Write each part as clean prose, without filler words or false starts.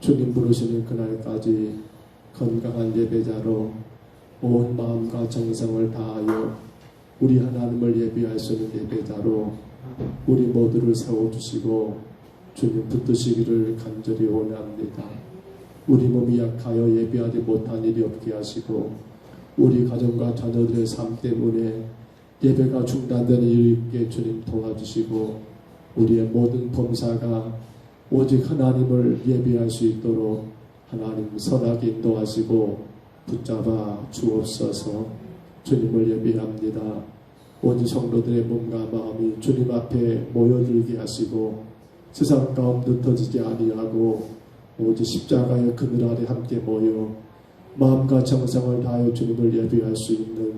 주님 부르시는 그날까지 건강한 예배자로 온 마음과 정성을 다하여 우리 하나님을 예배할 수 있는 예배자로 우리 모두를 세워주시고 주님 붙드시기를 간절히 원합니다. 우리 몸이 약하여 예배하지 못한 일이 없게 하시고 우리 가정과 자녀들의 삶 때문에 예배가 중단되는 일이 있게 주님 도와주시고 우리의 모든 범사가 오직 하나님을 예배할 수 있도록 하나님 선하게 인도하시고 붙잡아 주옵소서. 주님을 예배합니다. 오직 성도들의 몸과 마음이 주님 앞에 모여들게 하시고 세상 가운데 흩어지지 아니하고 오직 십자가의 그늘 아래 함께 모여 마음과 정성을 다하여 주님을 예배할 수 있는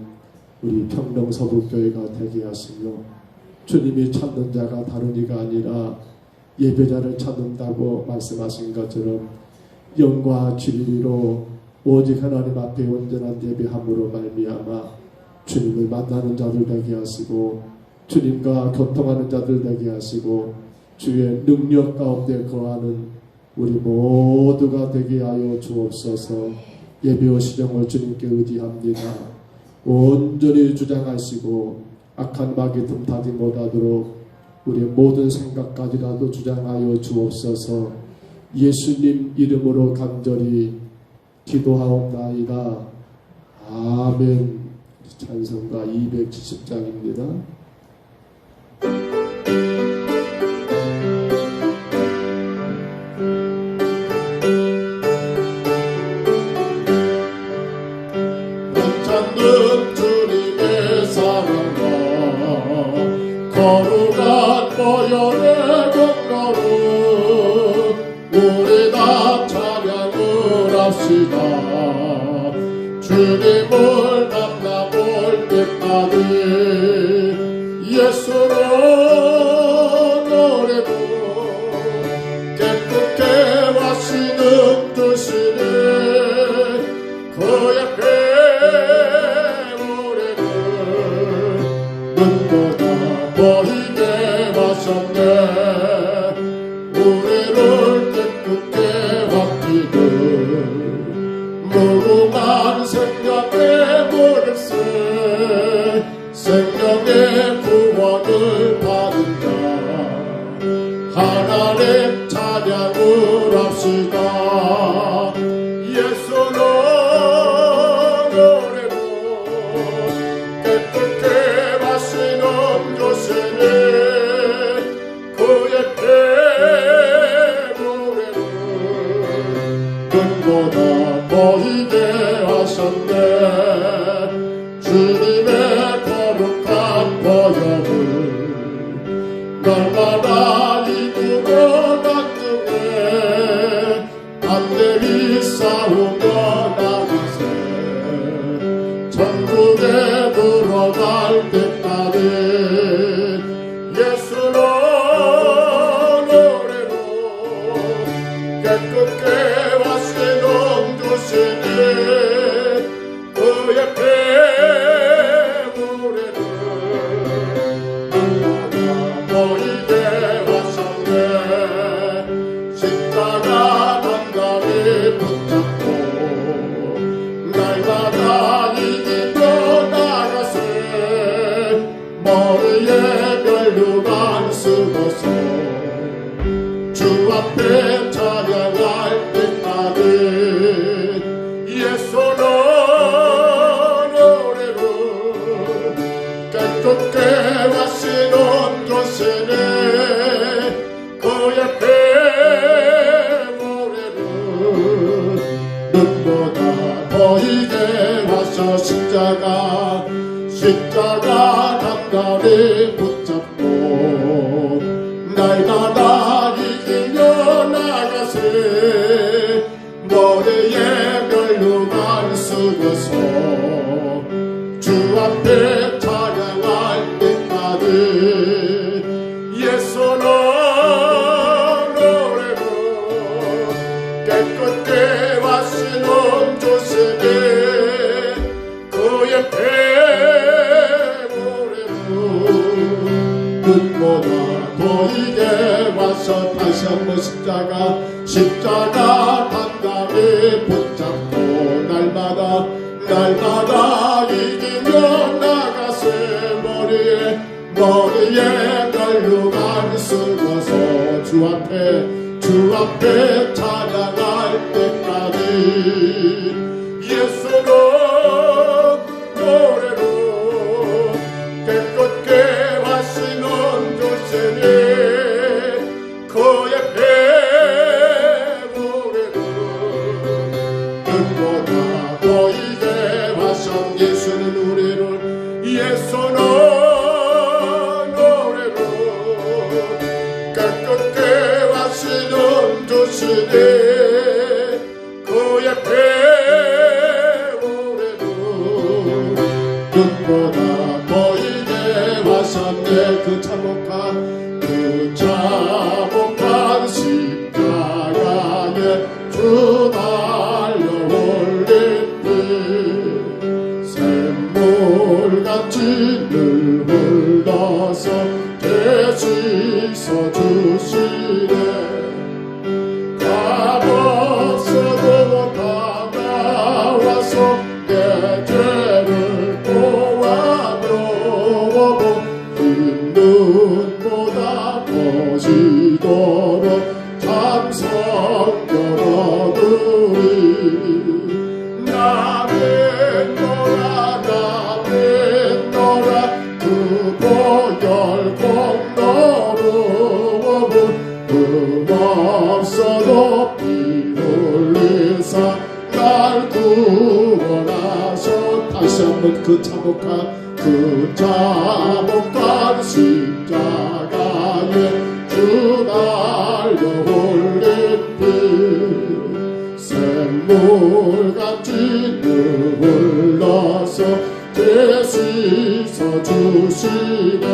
우리 평릉서북교회가 되게 하시며 주님이 찾는 자가 다른 이가 아니라 예배자를 찾는다고 말씀하신 것처럼 영과 진리로 오직 하나님 앞에 온전한 예배함으로 말미암아 주님을 만나는 자들 되게 하시고 주님과 교통하는 자들 되게 하시고 주의 능력 가운데 거하는 우리 모두가 되게 하여 주옵소서. 예배의 시정을 주님께 의지합니다. 온전히 주장하시고 악한 마귀 틈타지 못하도록 우리의 모든 생각까지라도 주장하여 주옵소서. 예수님 이름으로 간절히 기도하옵나이다. 아멘. 찬송가 270장입니다. 찾는 주님의 사랑과 거룩한 보혈의 공로로 우리 다 찬양을 합시다. 주님을 만나볼 때까지 예수로 노래로 깨끗게 하시는 주시네 그 옆에 눈보다 보이게 하셨네. 우리를 깨끗게 합기를 무궁한 생명의 물새 생명의 구원을 받은 자 하나님 찬양을 합시다. 예수로 노래로 깨끗게 하시는 조세네 그의 배부레를 눈보다 보이게 하셨네. 주님의 거룩한 보혈을 날마다 이루어 나중에 안내리 싸우며 나가세 천국에 들어갈 때까지 예수로 노래로 깨끗게 하시는 주시니 그의 배부레를 눈보다 보이게 하셨네. 십자가 단단히 붙잡고 날마다 이기며 나가세 머리에 면류관 쓰고서 주 앞에 찬양할 때까지 예수로 노래로 깨끗게 하시는 조세네 그의 배부레를 눈보다 보이게 하셔 십자가 단단히 붙잡고 날마다 이기며 나가세 머리에 면류관 쓰고서 주 앞에 찬양할 때까지 예수로 노래로 깨끗게 하시는 조세네 그의 배부레를 눈보다 보이게 와서 다시 한번 십자가 앞에 찬양할 때까지 예수는 노래로 깨끗게 하시는 주시니 그의 배부르는 눈보다 보이게 하신 예수는 우리를 예수는 노래로 깨끗게 하시는 주시니 그의 배우레도 눈보다 보이게 하셨네. 그 참혹한 십자가에 주 달려 올린 피 샘물같이 늘 흘러서 되시서 주시네. 값없어도 다 나와서 내 죄를 보아도 흰눈보다 거시도록 참성결어들이 나는 너라 그 보혈 공로로 없어도 피 흘리사 날 구원하셨. 다시 한번 그 참혹한 십자가에 주 달려 올린 피 샘물같이 흘러서 되시서 주시네.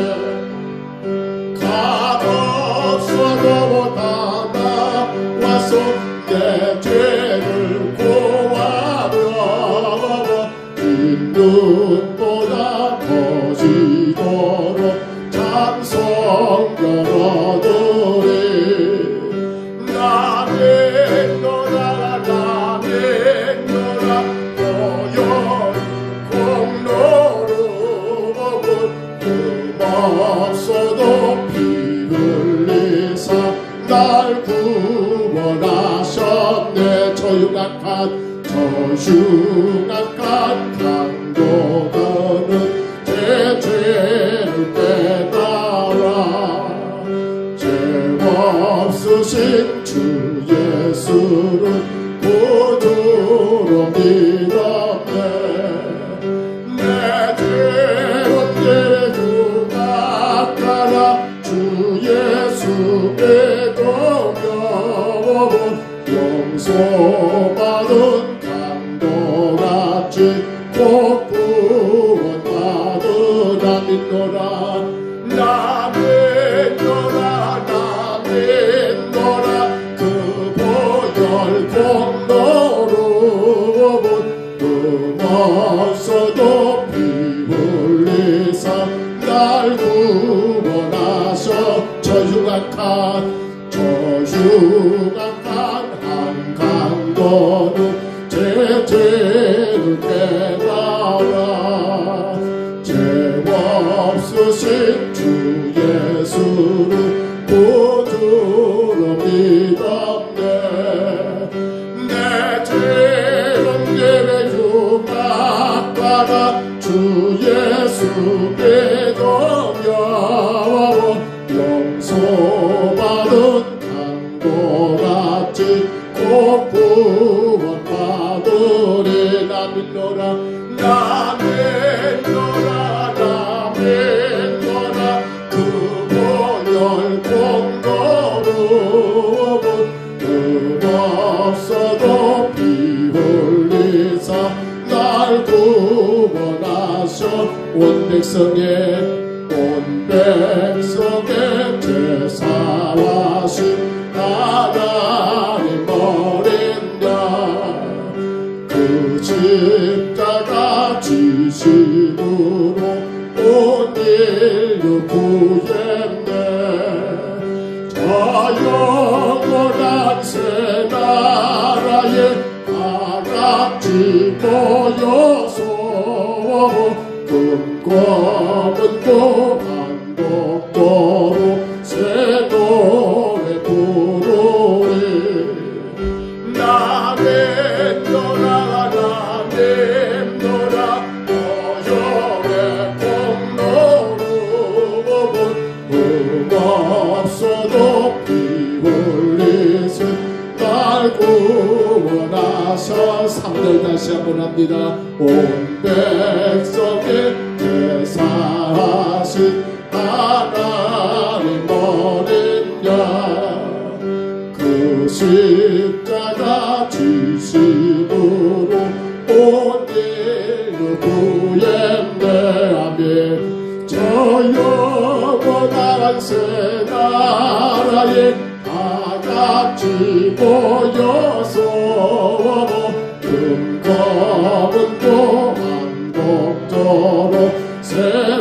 값없어도 다 나와서 내 죄를 고하며 흰눈보다 거시도록 참성결어들이 나는 너라 보혈 공로로 없어도 피 흘리사 날 구원하셨네. 저 흉악한 강도가는 제 죄를 깨달아 죄 없으신 주 예수를 구주로 믿었네. 내 죄는 주 깎아라 주 예수께 도며 용서받은 강도같이 꼭 구원받으라. 믿노라 나 믿노라 그 보혈 공로로 없어도 피 흘리사 날 구원하셔. 저 흉악한 한 강도는 제 죄를 깨달아 죄 없으신 주 예수를 구주로 믿었네. 내 죄는 내게 흉악하다 주 예수께 도며 용서받은 강도같이 꼭 구원받으리. 나 믿노라 그 보혈 공로로 없어도 피 흘리사 날 구원하셔. 온 백성의 제사와신 하나님 어린 양 그 십자가 지심으로 온 인류 구했네. 저 영원한 새 나라에 다같이 모여서 금과 은고 한곡도로 새 노래 부르리. 구원하셔. 3절 다시 한번 합니다. 온 백성의 제사하신 하나님 어린 양, 그 십자가 지심으로 온 인류 구했네. 아멘. 저 영원한 새 나라에 다같이 모여서 금검은고 한곡조로 새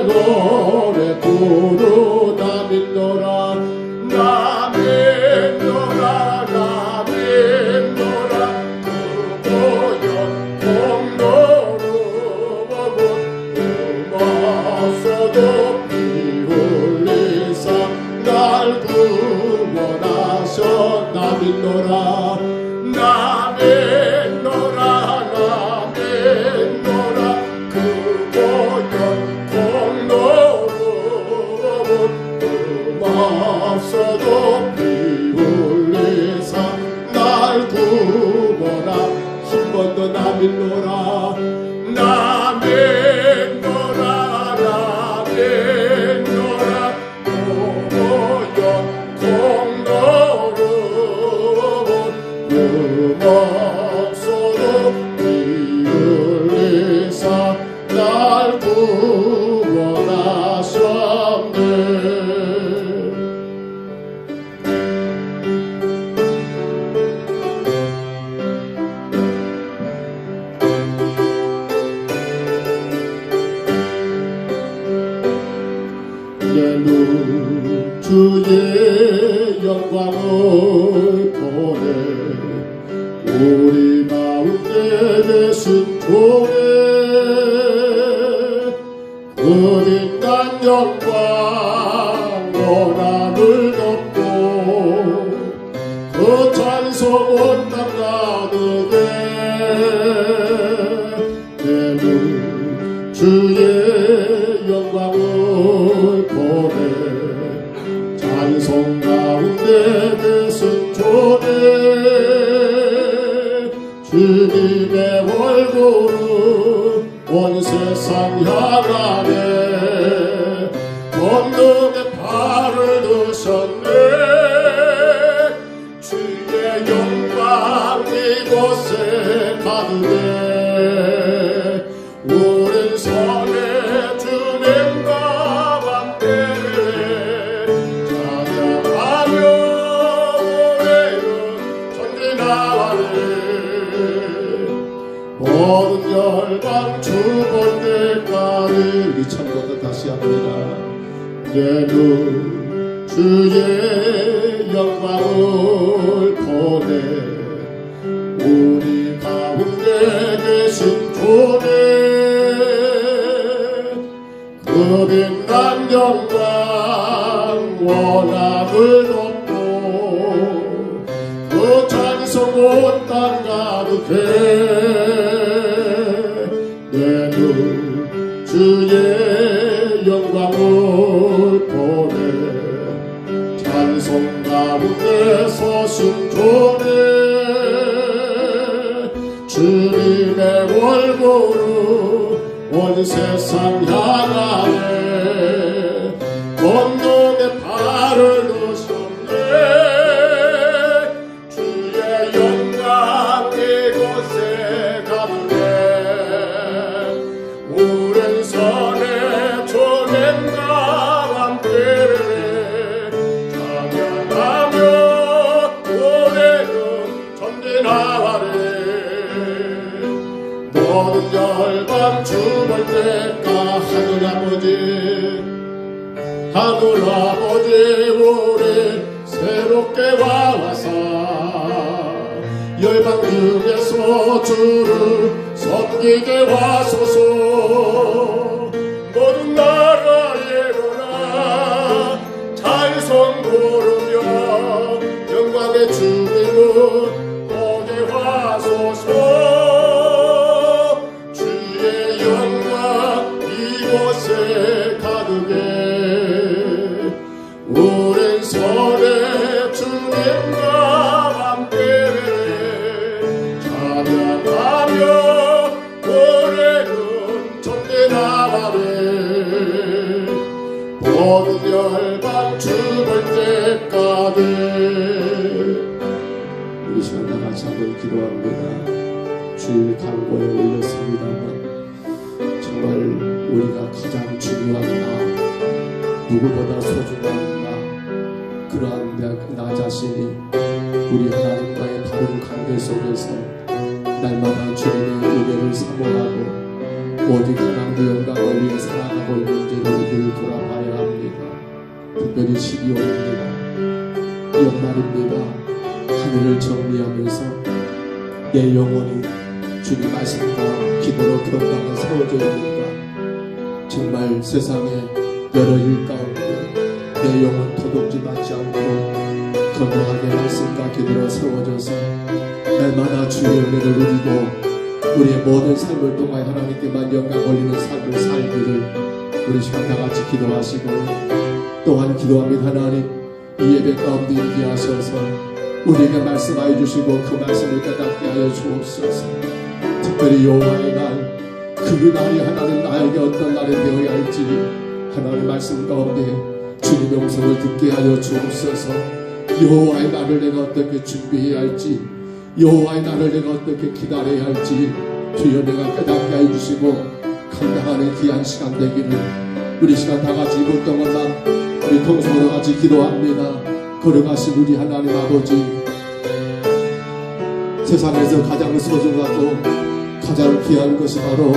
노래 부르다 믿노라. 나 믿노라. 나 믿노라. 그 보혈 공로로 없어도 피 흘리사 날 구원하셔. 나 믿노라. 나 믿노라. 나 믿노라. 그 보혈 공로로 없어도 피 흘리사 날 구원하. 한 번 더 나 믿노라. 나 믿노라. 나 믿노라. 보혈 공로로 없어도 피 흘리사 날 구원하셨네. 주의 영광을 보내 우리 가운데 계신 주의 그 빛난 영광 원함을 덮고 그 찬송 온 땅 가득해. 내 눈 주의 영광을 보내 찬송 가운데 계신 주님 주님의 얼굴은 온 세상 향하네. 권능의 팔을 드셨네. 주의 영광 이곳에 가득해. 우린 선의 주님과 함께 찬양하며 올해는 전진하네. 모든 열방 주볼 때까지 이 찬양도 다시 합니다. 내 눈 주의 영광을 보내 우리 가운데 계신 주님 그 빛난 영광 원함을 덮고 그 찬송 온 땅 가득해. 내 눈 주의 영광을 보내 찬송 가운데 서신 주님 주님의 얼굴을 온 세상 향하네. 권능의 팔을 드셨네. 주의 영광 이곳에 가득해. 우린 선의 주님과 함께 찬양하며 올해는 전진하네. 모든 열방 주볼 때가 하늘 아버지 우리 새롭게 와서 열방 중에서 주를 섬기게 하소서. 모든 나라에 일어나 찬송 부르며 영광의 주님을 보게 하소서. 주의 영광 이곳에 가득해. 우린 선의 주님과 함께 성열방 죽을 때까지. 우리 시간 다 같이 한번 기도합니다. 주일 강고에 올렸습니다만 정말 우리가 가장 중요한 나, 누구보다 소중한 나, 그러한 나 자신이 우리 하나님과의 바른 관계 속에서 날마다 주님의 은혜를 사모하고 오직 하나님의 영광을 위해 살아가고 있는지를 늘 돌아봐야 합니다. 특별히 12월입니다. 연말입니다. 하늘을 정리하면서 내 영혼이 주님 말씀과 기도로 건강에 세워져 있는가. 정말 세상에 여러 일 가운데 내 영혼 도둑질 받지 않고 건강하게 말씀과 기도로 세워져서 날마다 주의 은혜를 누리고 우리의 모든 삶을 통하여 하나님께만 영광 올리는 삶을 살기를 우리 시간 다 같이 기도하시고 또한 기도합니다. 하나님 이 예배 가운데 임재하셔서 우리에게 말씀하여 주시고 그 말씀을 깨닫게 하여 주옵소서. 특별히 여호와의 날, 그 날이 하나님 나에게 어떤 날이 되어야 할지 하나님 말씀 가운데 주님의 음성을 듣게 하여 주옵소서. 여호와의 날을 내가 어떻게 준비해야 할지, 여호와의 날을 내가 어떻게 기다려야 할지 주여 내가 깨닫게 하여 주시고 감당하는 귀한 시간 되기를 우리 시간 다 같이 2분 동안만 우리 통성으로 같이 기도합니다. 걸어가신 우리 하나님 아버지, 세상에서 가장 소중하고 가장 귀한 것이 바로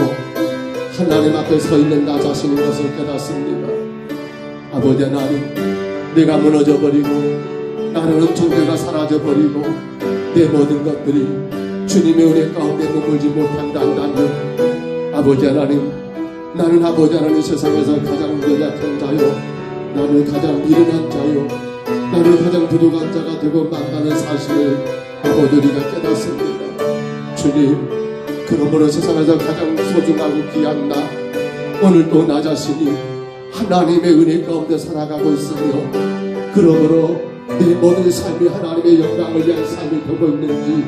하나님 앞에 서 있는 나 자신인 것을 깨닫습니다. 아버지 하나님, 내가 무너져버리고 나는 존재가 사라져버리고 내 모든 것들이 주님의 은혜 가운데 머물지 못한다면 아버지 하나님, 나는 아버지 하나님 세상에서 가장 연약한 자요, 나는 가장 미련한 자요, 나는 가장 부족한 자가 되고 만나는 사실을 아버지 우리가 깨닫습니다. 주님, 그러므로 세상에서 가장 소중하고 귀한 나, 오늘도 나 자신이 하나님의 은혜 가운데 살아가고 있으며 그러므로 내 모든 삶이 하나님의 영광을 위한 삶이 되고 있는지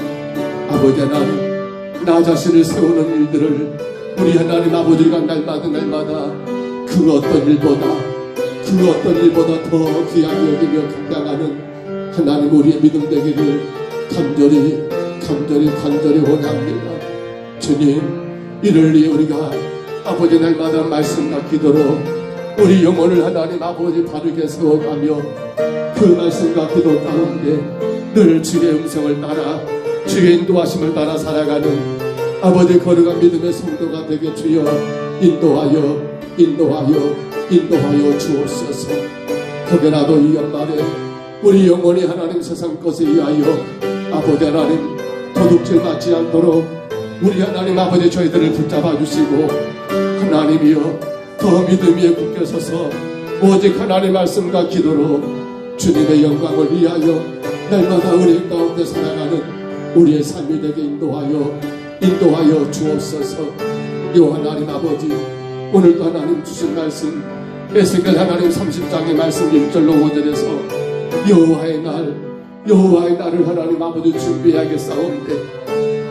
아버지 하나님, 나 자신을 세우는 일들을 우리 하나님 아버지가 날마다 그 어떤 일보다 더 귀하게 여기며 감당하는 하나님 우리의 믿음 되기를 간절히 원합니다. 주님, 이를 위해 우리가 아버지 날마다 말씀과 기도로 우리 영혼을 하나님 아버지 바르게 세워가며 그 말씀과 기도 가운데 늘 주의 음성을 따라 주의 인도하심을 따라 살아가는 아버지 거룩한 믿음의 성도가 되게 주여 인도하여 주옵소서. 혹여나도 이 연말에 우리 영혼이 하나님 세상 것에 의하여 아버지 하나님 도둑질 맞지 않도록 우리 하나님 아버지 저희들을 붙잡아 주시고 하나님이여 더 믿음 위에 굳게 서서 오직 하나님 말씀과 기도로 주님의 영광을 위하여 날마다 은혜 가운데 살아가는 우리의 삶이 되게 인도하여 주옵소서. 요 하나님 아버지, 오늘도 하나님 주신 말씀 에스겔 하나님 30장의 말씀 1절로 5절에서 여호와의 날을 하나님 아버지 준비하겠사온데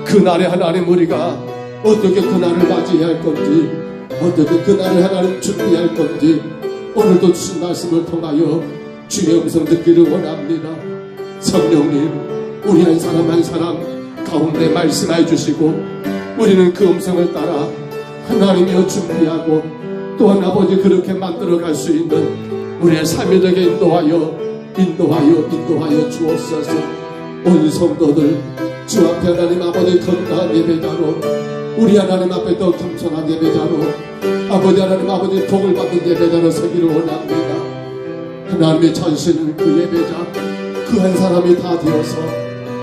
그 날에 하나님 우리가 어떻게 그 날을 맞이해야 할 건지, 어떻게 그 날을 하나님 준비할 건지 오늘도 주신 말씀을 통하여 주의 음성 듣기를 원합니다. 성령님, 우리 한 사람 가운데 말씀해 주시고 우리는 그 음성을 따라 하나님이여 준비하고 또한 아버지 그렇게 만들어갈 수 있는 우리의 삶이 되게 인도하여 주옵소서. 온 성도들 주 앞에 하나님 아버지 건강한 예배자로 우리 하나님 앞에 더 겸손한 예배자로 아버지 하나님 아버지 복을 받는 예배자로 서기를 원합니다. 하나님의 전신은 그 예배자 그 한 사람이 다 되어서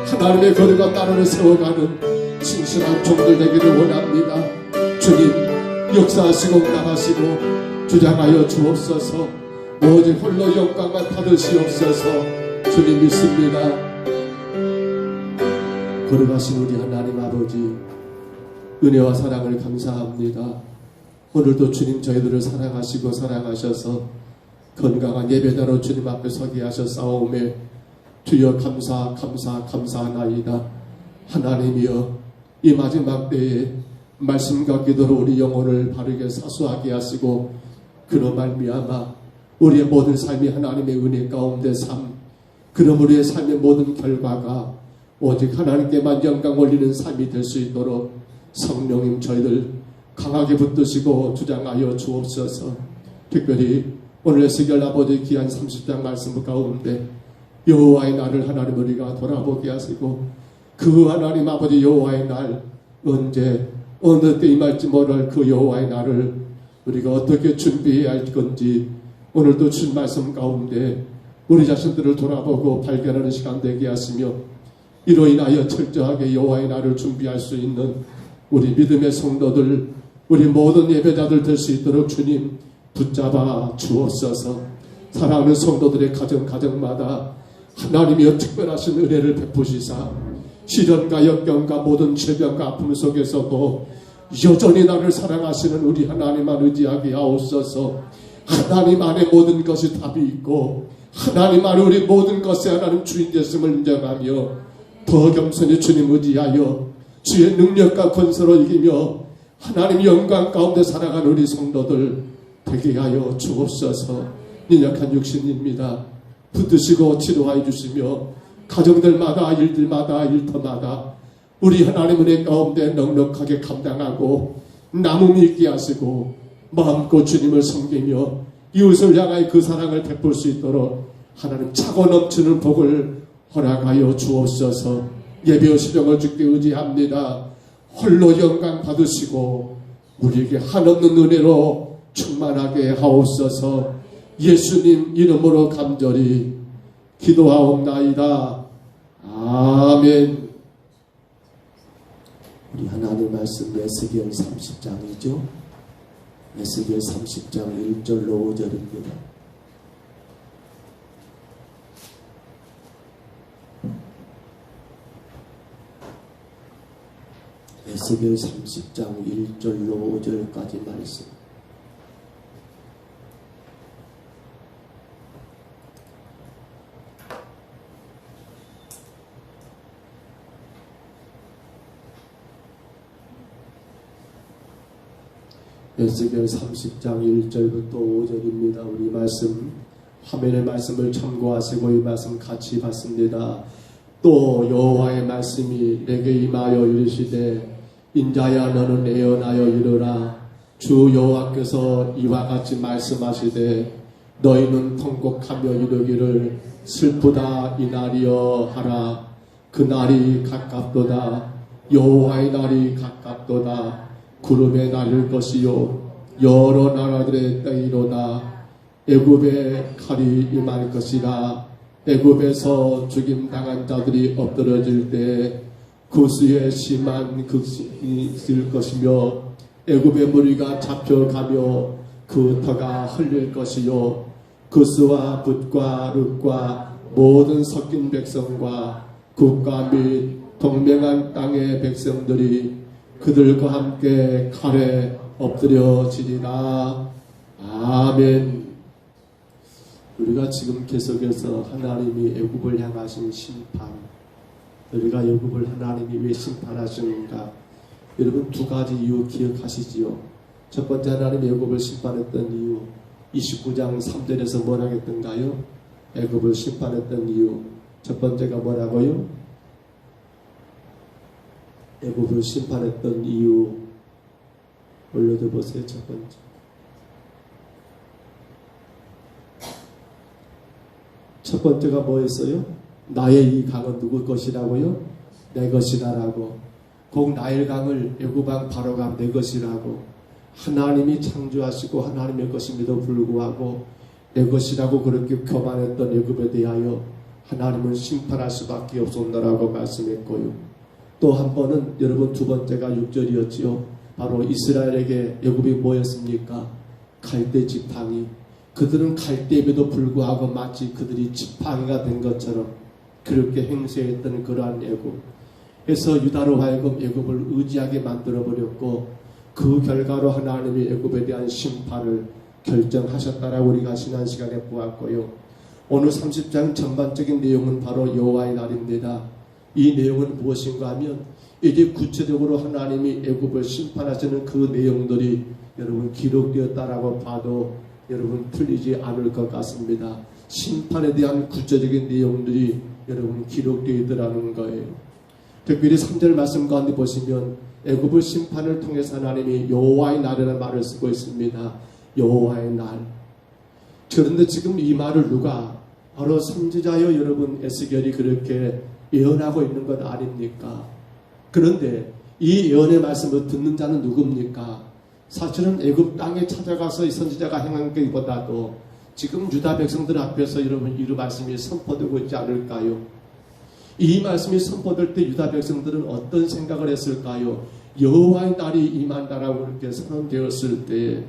하나님의 거룩한 나라를 세워가는 신실한 종들 되기를 원합니다. 주님, 역사하시고 나가시고 주장하여 주옵소서. 오직 홀로 영광만 받으시옵소서. 주님 믿습니다. 거룩하신 우리 하나님 아버지, 은혜와 사랑을 감사합니다. 오늘도 주님 저희들을 사랑하시고 사랑하셔서 건강한 예배자로 주님 앞에 서게 하셨사오매 주여 감사하나이다. 하나님이여, 이 마지막 때에 말씀과 기도로 우리 영혼을 바르게 사수하게 하시고 그로 말미암아 우리의 모든 삶이 하나님의 은혜 가운데 그럼 우리의 삶의 모든 결과가 오직 하나님께만 영광 올리는 삶이 될 수 있도록 성령님 저희들 강하게 붙드시고 주장하여 주옵소서. 특별히 오늘 에스겔 아버지 귀한 30장 말씀 가운데 여호와의 날을 하나님 우리가 돌아보게 하시고 그 하나님 아버지 여호와의 날 언제 어느 때 임할지 모를 그 여호와의 날을 우리가 어떻게 준비해야 할 건지 오늘도 준 말씀 가운데 우리 자신들을 돌아보고 발견하는 시간 되게 하시며 이로 인하여 철저하게 여호와의 날을 준비할 수 있는 우리 믿음의 성도들 우리 모든 예배자들 될 수 있도록 주님 붙잡아 주옵소서. 사랑하는 성도들의 가정마다 하나님이여 특별하신 은혜를 베푸시사 시련과 역경과 모든 질병과 아픔 속에서도 여전히 나를 사랑하시는 우리 하나님만 의지하게 하옵소서. 하나님 안에 모든 것이 답이 있고 하나님 안에 우리 모든 것에 하나님 주인 되심을 인정하며 더 겸손히 주님 의지하여 주의 능력과 권세로 이기며 하나님 영광 가운데 살아가는 우리 성도들 되게 하여 주옵소서. 연약한 육신입니다. 붙드시고 치료하여 주시며 가정들마다 일들마다 일터마다 우리 하나님 은혜 가운데 넉넉하게 감당하고 남음이 있게 하시고 마음껏 주님을 섬기며 이웃을 향하여 그 사랑을 베풀 수 있도록 하나님 차고 넘치는 복을 허락하여 주옵소서. 예배의 시정을 주께 의지합니다. 홀로 영광 받으시고 우리에게 한없는 은혜로 충만하게 하옵소서. 예수님 이름으로 간절히 기도하옵나이다. 아멘. 우리 하나님 말씀 에스겔 30장이죠. 에스겔 30장 1절로 5절입니다. 에스겔 30장 1절로 5절까지 말씀. 에스겔 30장 1절부터 5절입니다. 우리 말씀 화면의 말씀을 참고하시고 이 말씀 같이 봤습니다. 또 여호와의 말씀이 내게 임하여 이르시되 인자야 너는 예언하여 이르라. 주 여호와께서 이와 같이 말씀하시되 너희는 통곡하며 이르기를 슬프다 이 날이여 하라. 그 날이 가깝도다. 여호와의 날이 가깝도다. 구름에 날릴 것이요 여러 나라들의 때이로다. 애굽에 칼이 임할 것이라. 애굽에서 죽임당한 자들이 엎드러질 때 구수의 심한 극심이 있을 것이며 애굽의 무리가 잡혀가며 그 터가 흘릴 것이요 구스와 붓과 룻과 모든 섞인 백성과 국가 및 동맹한 땅의 백성들이 그들과 함께 칼에 엎드려지리라. 아멘. 우리가 지금 계속해서 하나님이 애굽을 향하신 심판, 우리가 애굽을 하나님이 왜 심판하시는가? 여러분 두 가지 이유 기억하시지요? 첫 번째 하나님이 애굽을 심판했던 이유 29장 3절에서 뭐라 했던가요? 애굽을 심판했던 이유 첫 번째가 뭐라고요? 애굽을 심판했던 이유 올려줘 보세요. 첫 번째 첫 번째가 뭐였어요? 나의 이 강은 누구 것이라고요? 내 것이다라고. 곧 나일강을 애굽왕 바로가 내 것이라고. 하나님이 창조하시고 하나님의 것임에도 불구하고 내 것이라고 그렇게 교만했던 애굽에 대하여 하나님은 심판할 수밖에 없었다라고 말씀했고요. 또 한 번은 여러분 두 번째가 6절이었지요. 바로 이스라엘에게 애굽이 뭐였습니까? 갈대 지팡이. 그들은 갈대임에도 불구하고 마치 그들이 지팡이가 된 것처럼 그렇게 행세했던 그러한 애굽. 그래서 유다로 하여금 애굽을 의지하게 만들어버렸고 그 결과로 하나님이 애굽에 대한 심판을 결정하셨다라고 우리가 지난 시간에 보았고요. 오늘 30장 전반적인 내용은 바로 여호와의 날입니다. 이 내용은 무엇인가 하면 이제 구체적으로 하나님이 애굽을 심판하시는 그 내용들이 여러분 기록되었다라고 봐도 여러분 틀리지 않을 것 같습니다. 심판에 대한 구체적인 내용들이 여러분 기록되어 있더라는 거예요. 특별히 3절 말씀 가운데 보시면 애굽의 심판을 통해서 하나님이 여호와의 날이라는 말을 쓰고 있습니다. 여호와의 날. 그런데 지금 이 말을 누가 바로 선지자여 여러분 에스겔이 그렇게 예언하고 있는 것 아닙니까? 그런데 이 예언의 말씀을 듣는 자는 누굽니까? 사실은 애굽 땅에 찾아가서 이 선지자가 행한 것보다도 지금 유다 백성들 앞에서 여러분 이 말씀이 선포되고 있지 않을까요? 이 말씀이 선포될 때 유다 백성들은 어떤 생각을 했을까요? 여호와의 날이 임한다라고 그렇게 선언되었을 때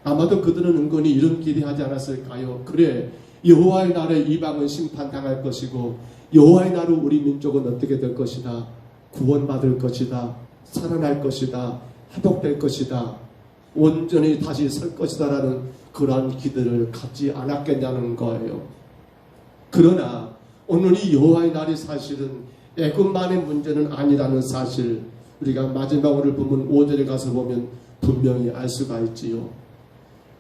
아마도 그들은 은근히 이런 기대하지 않았을까요? 그래, 여호와의 날에 이방은 심판당할 것이고 여호와의 날로 우리 민족은 어떻게 될 것이다? 구원받을 것이다. 살아날 것이다. 회복될 것이다. 온전히 다시 설 것이다 라는 그러한 기대를 갖지 않았겠냐는 거예요. 그러나 오늘 이 여호와의 날이 사실은 애굽만의 문제는 아니라는 사실, 우리가 마지막으로 보면 5절에 가서 보면 분명히 알 수가 있지요.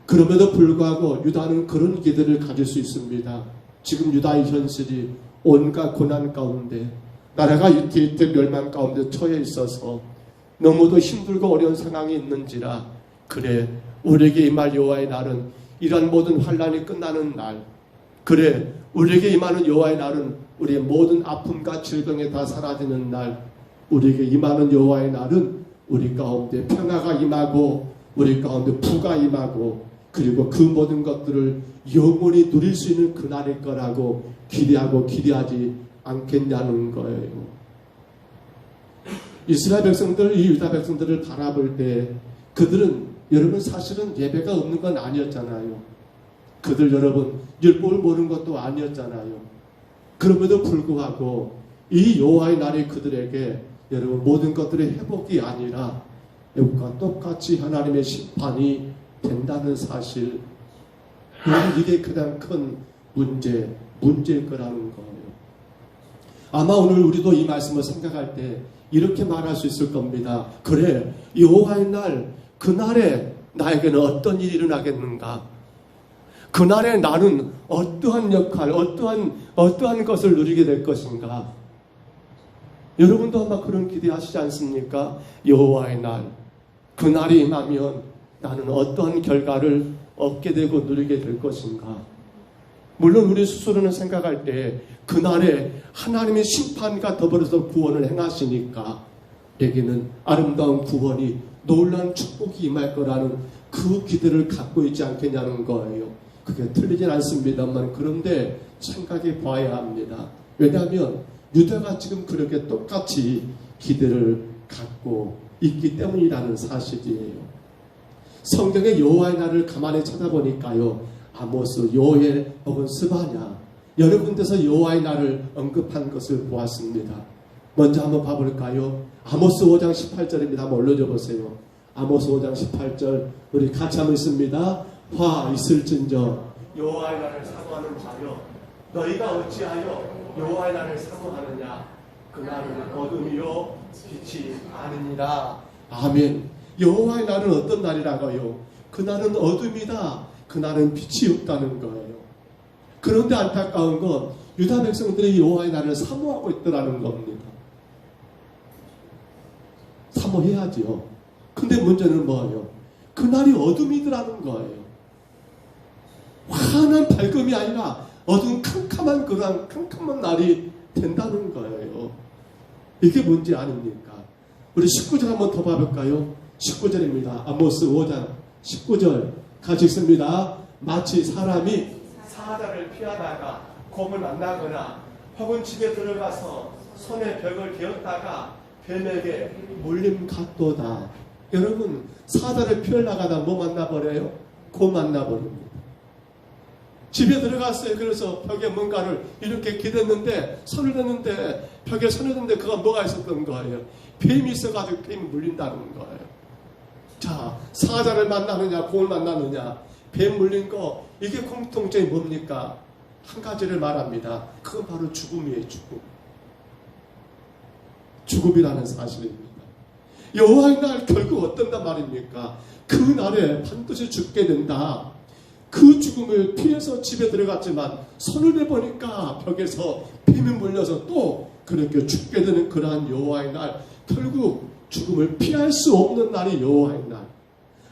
그럼에도 불구하고 유다는 그런 기대를 가질 수 있습니다. 지금 유다의 현실이 온갖 고난 가운데, 나라가 위태위태 멸망 가운데 처해 있어서 너무도 힘들고 어려운 상황이 있는지라, 그래, 우리에게 임할 여호와의 날은 이러한 모든 환난이 끝나는 날, 그래, 우리에게 임하는 여호와의 날은 우리의 모든 아픔과 질병이 다 사라지는 날, 우리에게 임하는 여호와의 날은 우리 가운데 평화가 임하고 우리 가운데 부가 임하고 그리고 그 모든 것들을 영원히 누릴 수 있는 그날일 거라고 기대하고 기대하지 않겠냐는 거예요. 이스라엘 백성들, 이 유다 백성들을 바라볼 때 그들은 여러분 사실은 예배가 없는 건 아니었잖아요. 그들 여러분 율법을 모르는 것도 아니었잖아요. 그럼에도 불구하고 이 여호와의 날이 그들에게 여러분 모든 것들의 회복이 아니라 애굽과 똑같이 하나님의 심판이 된다는 사실, 이게 가장 큰 문제일 거라는 거예요. 아마 오늘 우리도 이 말씀을 생각할 때 이렇게 말할 수 있을 겁니다. 그래, 여호와의 날, 그날에 나에게는 어떤 일이 일어나겠는가? 그날에 나는 어떠한 역할, 어떠한 것을 누리게 될 것인가? 여러분도 아마 그런 기대하시지 않습니까? 여호와의 날, 그날이 임하면 나는 어떠한 결과를 얻게 되고 누리게 될 것인가? 물론 우리 스스로는 생각할 때 그날에 하나님의 심판과 더불어서 구원을 행하시니까 내게는 아름다운 구원이, 놀라운 축복이 임할 거라는 그 기대를 갖고 있지 않겠냐는 거예요. 그게 틀리진 않습니다만, 그런데 생각해 봐야 합니다. 왜냐하면 유다가 지금 그렇게 똑같이 기대를 갖고 있기 때문이라는 사실이에요. 성경의 여호와의 날을 가만히 찾아보니까요, 아모스, 요엘 혹은 스바냐 여러 군데서 여호와의 날을 언급한 것을 보았습니다. 먼저 한번 봐볼까요? 아모스 5장 18절입니다. 한번 올려줘 보세요. 아모스 5장 18절 우리 같이 한번 읽습니다. 화 있을진저 여호와의 날을 사모하는 자여, 너희가 어찌하여 여호와의 날을 사모하느냐? 그날은 어둠이요 빛이 아니니라. 아멘. 여호와의 날은 어떤 날이라고요? 그날은 어둠이다. 그날은 빛이 없다는 거예요. 그런데 안타까운 건 유다 백성들이 여호와의 날을 사모하고 있더라는 겁니다. 사모해야지요. 근데 문제는 뭐예요? 그날이 어둠이더라는 거예요. 환한 밝음이 아니라 어두운 캄캄한 그런 캄캄한 날이 된다는 거예요. 이게 문제 아닙니까? 우리 19절 한번 더 봐볼까요? 19절입니다. 아모스 5장 19절 같이 읽습니다. 마치 사람이 사자를 피하다가 곰을 만나거나 혹은 집에 들어가서 손에 벽을 개었다가 뱀에게 물림 같도다. 여러분, 사자를 피하려다가 뭐 만나버려요? 곰 만나버립니다. 집에 들어갔어요. 그래서 벽에 뭔가를 이렇게 기댔는데, 손을 댔는데, 벽에 손을 댔는데 그가 뭐가 있었던 거예요? 뱀이 있어가지고 뱀이 물린다는 거예요. 자, 사자를 만나느냐 곰을 만나느냐, 뱀 물린 거, 이게 공통점이 뭡니까? 한 가지를 말합니다. 그건 바로 죽음이에요. 죽음이라는 사실입니다. 여호와의 날 결국 어떤단 말입니까? 그 날에 반드시 죽게 된다. 그 죽음을 피해서 집에 들어갔지만 손을 내보니까 벽에서 뱀이 물려서 또 그렇게 죽게 되는 그러한 여호와의 날, 결국 죽음을 피할 수 없는 날이 여호와의 날,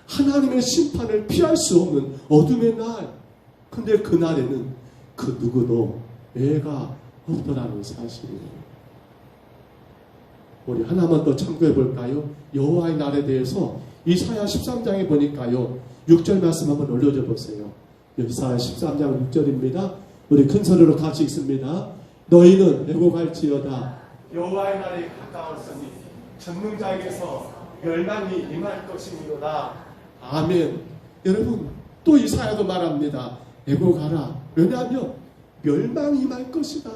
하나님의 심판을 피할 수 없는 어둠의 날. 근데 그날에는 그 누구도 애가 없더라는 사실이에요. 우리 하나만 더 참고해 볼까요? 여호와의 날에 대해서 이사야 13장에 보니까요, 6절 말씀 한번 올려줘 보세요. 이사야 13장 6절입니다. 우리 큰 소리로 같이 읽습니다. 너희는 애곡할지어다. 여호와의 날이 가까웠으니 전능자에게서 멸망이 임할 것이니로다. 아멘. 여러분, 또 이사야도 말합니다. 애곡하라. 왜냐하면 멸망이 임할 것이다.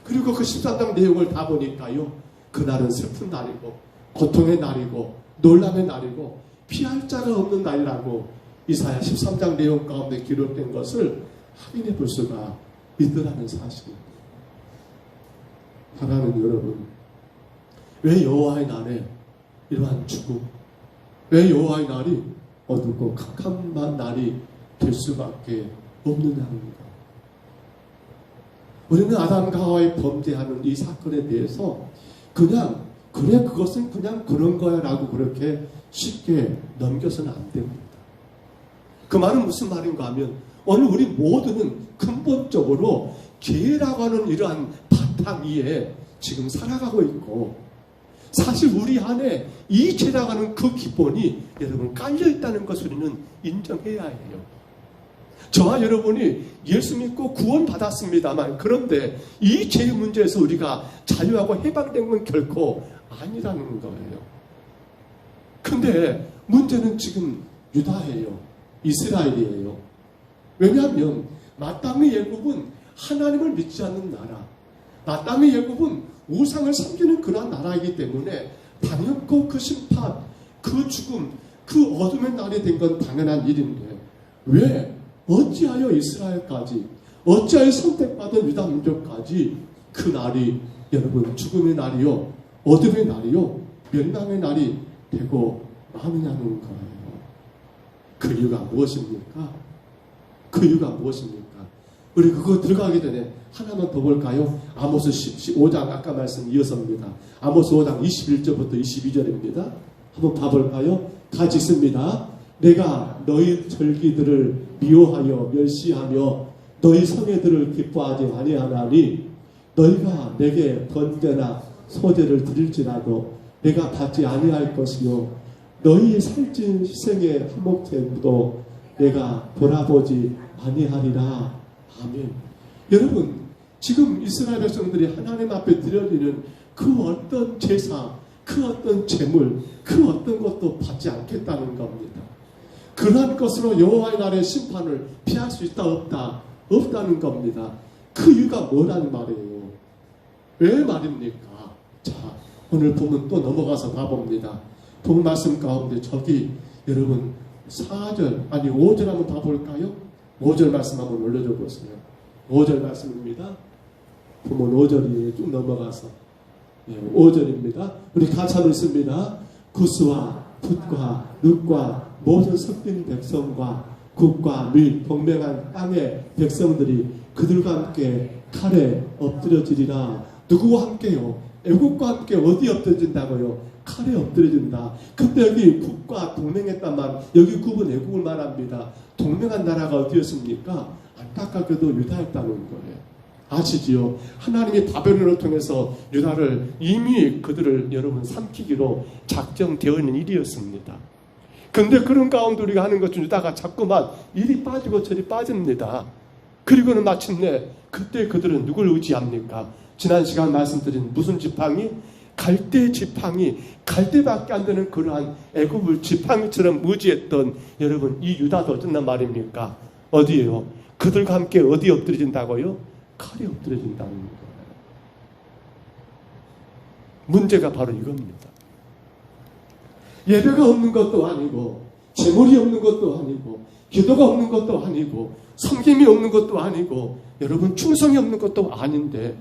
그리고 그 13장 내용을 다 보니까요, 그날은 슬픈 날이고 고통의 날이고 놀람의 날이고 피할 자가 없는 날이라고 이사야 13장 내용 가운데 기록된 것을 확인해 볼 수가 있더라는 사실입니다. 사랑하는 여러분, 왜 여호와의 날에 이러한 죽음, 왜 여호와의 날이 어둡고 캄캄한 날이 될 수밖에 없느냐입니다. 우리는 아담과 하와의 범죄하는 이 사건에 대해서 그냥 그래 그것은 그냥 그런 거야 라고 그렇게 쉽게 넘겨서는 안 됩니다. 그 말은 무슨 말인가 하면 오늘 우리 모두는 근본적으로 죄라고 하는 이러한 바탕 위에 지금 살아가고 있고, 사실 우리 안에 이 죄라고 하는 그 기본이 여러분 깔려있다는 것을 우리는 인정해야 해요. 저와 여러분이 예수 믿고 구원 받았습니다만, 그런데 이 죄의 문제에서 우리가 자유하고 해방된 건 결코 아니라는 거예요. 근데 문제는 지금 유다예요. 이스라엘이에요. 왜냐하면 마땅의 예굽은 하나님을 믿지 않는 나라, 마땅의 예굽은 우상을 섬기는 그러한 나라이기 때문에 당연코 그 심판, 그 죽음, 그 어둠의 날이 된 건 당연한 일인데, 왜 어찌하여 이스라엘까지, 어찌하여 선택받은 유다 민족까지 그 날이 여러분 죽음의 날이요, 어둠의 날이요, 멸망의 날이 되고 마느냐는 거예요. 그 이유가 무엇입니까? 그 이유가 무엇입니까? 우리 그거 들어가기 전에 하나만 더 볼까요? 아모스 15장 아까 말씀 이어서입니다. 아모스 5장 21절부터 22절입니다. 한번 봐볼까요? 같이 있습니다. 내가 너희 절기들을 미워하여 멸시하며 너희 성회들을 기뻐하지 아니하나니 너희가 내게 번제나 소제를 드릴지라도 내가 받지 아니할 것이요 너희 살찐 희생의 화목제도 내가 돌아보지 아니하리라. 아멘. 여러분, 지금 이스라엘 백성들이 하나님 앞에 드려지는 그 어떤 제사, 그 어떤 제물, 그 어떤 것도 받지 않겠다는 겁니다. 그러한 것으로 여호와의 날의 심판을 피할 수 있다 없다? 없다는 겁니다. 그 이유가 뭐라는 말이에요? 왜 말입니까? 자, 오늘 보면 또 넘어가서 봐봅니다. 본 말씀 가운데 저기 여러분 4절 아니 5절 한번 봐볼까요? 5절 말씀 한번 올려줘 보세요. 5절 말씀입니다. 보면 5절이 쭉 넘어가서 5절입니다. 우리 같이 한번 읽습니다. 구스와 풋과 늑과 모든 섞인 백성과 국과 및 동맹한 땅의 백성들이 그들과 함께 칼에 엎드려지리라. 누구와 함께요? 애국과 함께 어디 엎드려진다고요? 칼에 엎드려진다. 그때 여기 국과 동맹했단 말, 여기 국은 애국을 말합니다. 동맹한 나라가 어디였습니까? 안타깝게도 유다였다는 거예요. 아시지요? 하나님이 바벨론을 통해서 유다를 이미 그들을 여러분 삼키기로 작정되어 있는 일이었습니다. 근데 그런 가운데 우리가 하는 것 중 유다가 자꾸만 이리 빠지고 저리 빠집니다. 그리고는 마침내 그때 그들은 누굴 의지합니까? 지난 시간 말씀드린 무슨 지팡이? 갈대 지팡이, 갈대밖에 안 되는 그러한 애굽을 지팡이처럼 의지했던 여러분 이 유다도 어쩐단 말입니까? 어디에요? 그들과 함께 어디 엎드려진다고요? 칼에 엎드려진다는 거예요. 문제가 바로 이겁니다. 예배가 없는 것도 아니고 제물이 없는 것도 아니고 기도가 없는 것도 아니고 섬김이 없는 것도 아니고 여러분 충성이 없는 것도 아닌데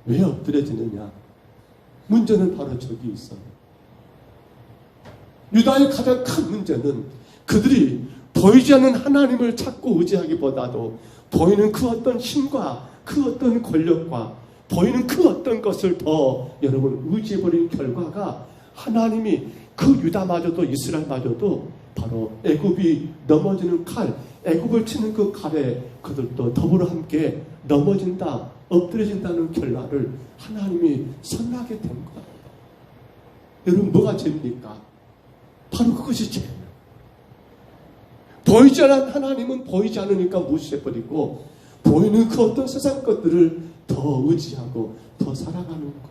왜 엎드려지느냐? 문제는 바로 저기 있어요. 유다의 가장 큰 문제는 그들이 보이지 않는 하나님을 찾고 의지하기보다도 보이는 그 어떤 힘과 그 어떤 권력과 보이는 그 어떤 것을 더 여러분 의지해버린 결과가 하나님이 그 유다마저도 이스라엘마저도 바로 애굽이 넘어지는 칼, 애굽을 치는 그 칼에 그들도 더불어 함께 넘어진다, 엎드려진다는 결과를 하나님이 선하게 된 거예요. 여러분 뭐가 죄입니까? 바로 그것이 죄예요. 보이지 않는 하나님은 보이지 않으니까 무시해버리고 보이는 그 어떤 세상 것들을 더 의지하고 더 살아가는 것.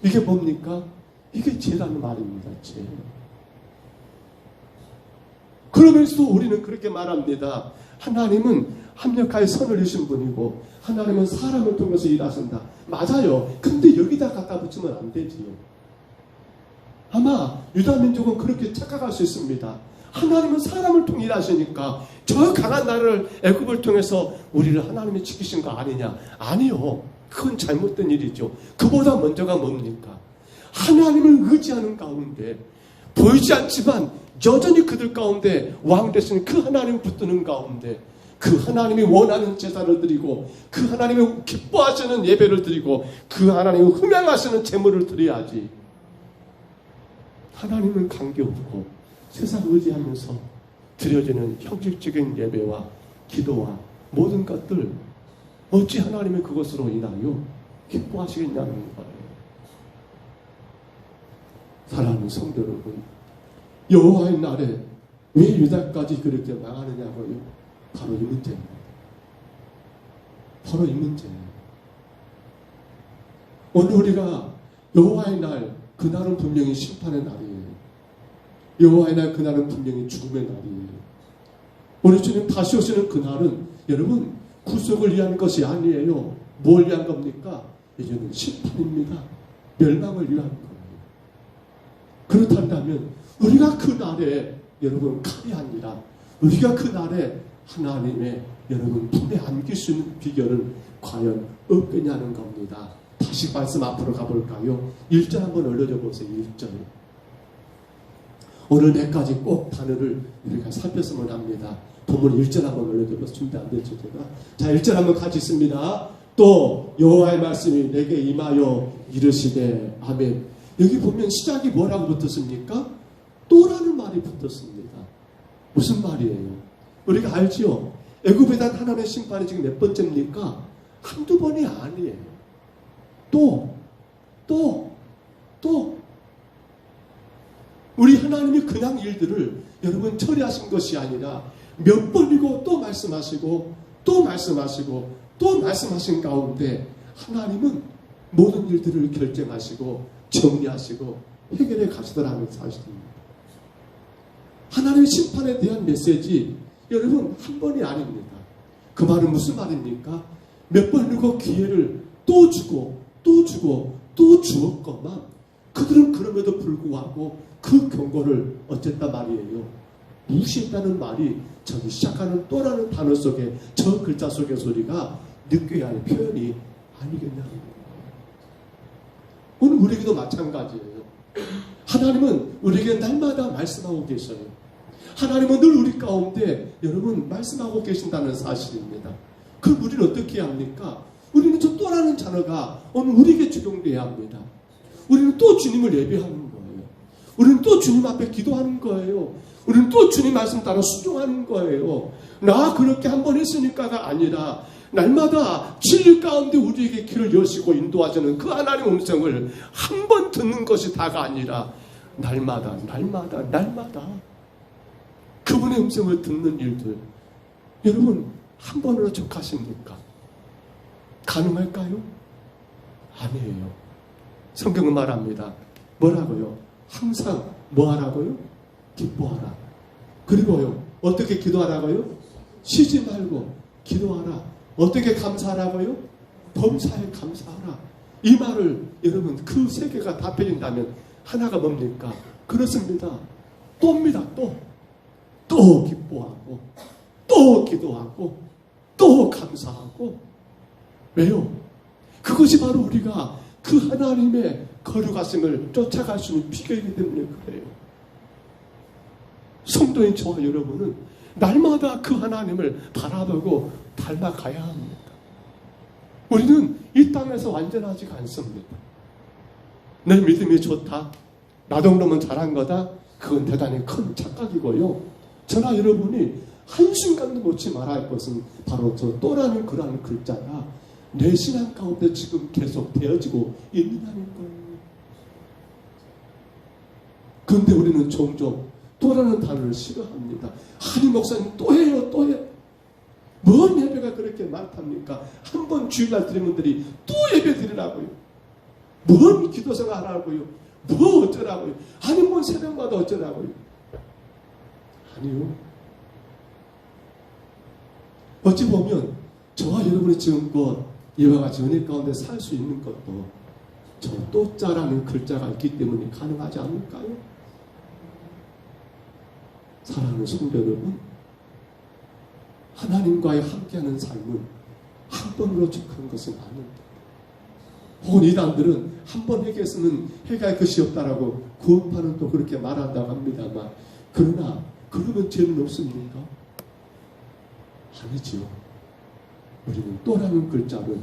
이게 뭡니까? 이게 죄라는 말입니다. 죄. 그러면서도 우리는 그렇게 말합니다. 하나님은 합력하여 선을 이루신 분이고 하나님은 사람을 통해서 일하신다. 맞아요. 근데 여기다 갖다 붙이면 안 되지요. 아마 유다민족은 그렇게 착각할 수 있습니다. 하나님은 사람을 통해 일하시니까 저 강한 나라를 애굽을 통해서 우리를 하나님이 지키신 거 아니냐? 아니요. 그건 잘못된 일이죠. 그보다 먼저가 뭡니까? 하나님을 의지하는 가운데 보이지 않지만 여전히 그들 가운데 왕 되신 그 하나님을 붙드는 가운데 그 하나님이 원하는 제사를 드리고 그 하나님이 기뻐하시는 예배를 드리고 그 하나님이 흠양하시는 제물을 드려야지. 하나님은 관계없고 세상 의지하면서 드려지는 형식적인 예배와 기도와 모든 것들 어찌 하나님의 그것으로 인하여 기뻐하시겠냐는 거예요. 사랑하는 성도 여러분, 여호와의 날에 왜 유다까지 그렇게 망하느냐고요? 바로 이 문제입니다. 바로 이 문제예요. 오늘 우리가 여호와의 날, 그날은 분명히 심판의 날이에요. 여호와의 날, 그날은 분명히 죽음의 날이에요. 우리 주님 다시 오시는 그날은 여러분 구속을 위한 것이 아니에요. 뭘 위한 겁니까? 이제는 심판입니다. 멸망을 위한 거예요. 그렇다면 우리가 그 날에 여러분 칼이 아니라 우리가 그 날에 하나님의 여러분 품에 안길 수 있는 비결은 과연 없겠냐는 겁니다. 다시 말씀 앞으로 가볼까요? 1절 한번 올려줘 보세요. 1절. 오늘 몇 가지 꼭 단어를 우리가 살폈으면 합니다. 본문 1절 한번 올려줘 보세요. 준비 안 됐죠 제가? 자, 1절 한번 같이 있습니다. 또 여호와의 말씀이 내게 임하여 이르시되 아멘. 여기 보면 시작이 뭐라고 붙었습니까? 또라는 말이 붙었습니다. 무슨 말이에요? 우리가 알죠? 애굽에 대한 하나님의 심판이 지금 몇 번째입니까? 한두 번이 아니에요. 또 우리 하나님이 그냥 일들을 여러분 처리하신 것이 아니라 몇 번이고 또 말씀하시고 또 말씀하시고 또 말씀하신 가운데 하나님은 모든 일들을 결정하시고 정리하시고 해결해 가시더라는 사실입니다. 하나님의 심판에 대한 메시지 여러분 한 번이 아닙니다. 그 말은 무슨 말입니까? 몇 번이고 기회를 또 주고 또 주고 또 주었건만 그들은 그럼에도 불구하고 그 경고를 어쨌단 말이에요. 무시했다는 말이 저기 시작하는 또라는 단어 속에 저 글자 속의 소리가 느껴야 할 표현이 아니겠냐는 거예요. 오늘 우리에게도 마찬가지예요. 하나님은 우리에게 날마다 말씀하고 계셔요. 하나님은 늘 우리 가운데 여러분 말씀하고 계신다는 사실입니다. 그럼 우리는 어떻게 해야 합니까? 우리는 저 또라는 단어가 오늘 우리에게 적용돼야 합니다. 우리는 또 주님을 예배하는 거예요. 우리는 또 주님 앞에 기도하는 거예요. 우리는 또 주님 말씀 따라 순종하는 거예요. 나 그렇게 한 번 했으니까가 아니라 날마다 진리 가운데 우리에게 길을 여시고 인도하시는 그 하나님의 음성을 한 번 듣는 것이 다가 아니라 날마다 그분의 음성을 듣는 일들 여러분 한 번으로 족하십니까? 가능할까요? 아니에요. 성경은 말합니다. 뭐라고요? 항상 뭐 하라고요? 기뻐하라. 그리고요 어떻게 기도하라고요? 쉬지 말고 기도하라. 어떻게 감사하라고요? 범사에 감사하라. 이 말을 여러분 그 세 개가 답해진다면 하나가 뭡니까? 그렇습니다. 또입니다. 또 기뻐하고 또 기도하고 또 감사하고 왜요? 그것이 바로 우리가 그 하나님의 거룩하심을 쫓아갈 수 있는 비결이기 때문에 그래요. 성도인 저와 여러분은 날마다 그 하나님을 바라보고 닮아가야 합니다. 우리는 이 땅에서 완전하지가 않습니다. 내 믿음이 좋다, 나 정도면 잘한 거다, 그건 대단히 큰 착각이고요. 저나 여러분이 한순간도 놓지 말아야 할 것은 바로 저 또라는 그라는 글자가 내 신앙 가운데 지금 계속 되어지고 있느냐는 거예요. 그런데 우리는 종종 또라는 단어를 싫어합니다. 아니 목사님 또 해요, 또 해요. 뭔 예배가 그렇게 많답니까? 한 번 주일날 드리는 분들이 또 예배 드리라고요. 뭔 기도생활 하라고요. 뭐 어쩌라고요. 아니 뭔 새벽마다 어쩌라고요. 아니요. 어찌 보면 저와 여러분이 지금껏 이와 같이 은혜 가운데 살 수 있는 것도 저 또자라는 글자가 있기 때문에 가능하지 않을까요? 사랑하는 성도 여러분, 하나님과의 함께하는 삶은 한 번으로 족한 것은 아닙니다. 혹은 이단들은 한 번 회개했으면 회개할 것이 없다라고 구원파는 또 그렇게 말한다고 합니다만, 그러나 그러면 죄는 없습니까? 아니지요. 우리는 또라는 글자를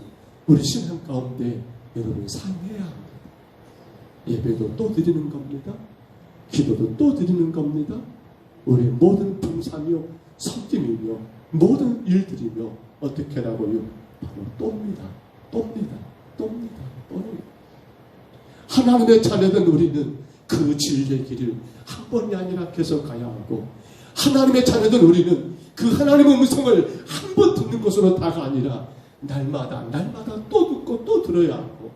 우리 신앙 가운데 여러분 사용해야 합니다. 예배도 또 드리는 겁니다. 기도도 또 드리는 겁니다. 우리 모든 봉사며 섬김이며 모든 일들이며 어떻게 하라고요? 바로 또입니다. 또입니다. 또입니다. 또입니다. 하나님의 자녀된 우리는 그 진리의 길을 한 번이 아니라 계속 가야 하고, 하나님의 자녀된 우리는 그 하나님의 음성을 한 번 듣는 것으로 다가 아니라 날마다 또 듣고 또 들어야 하고,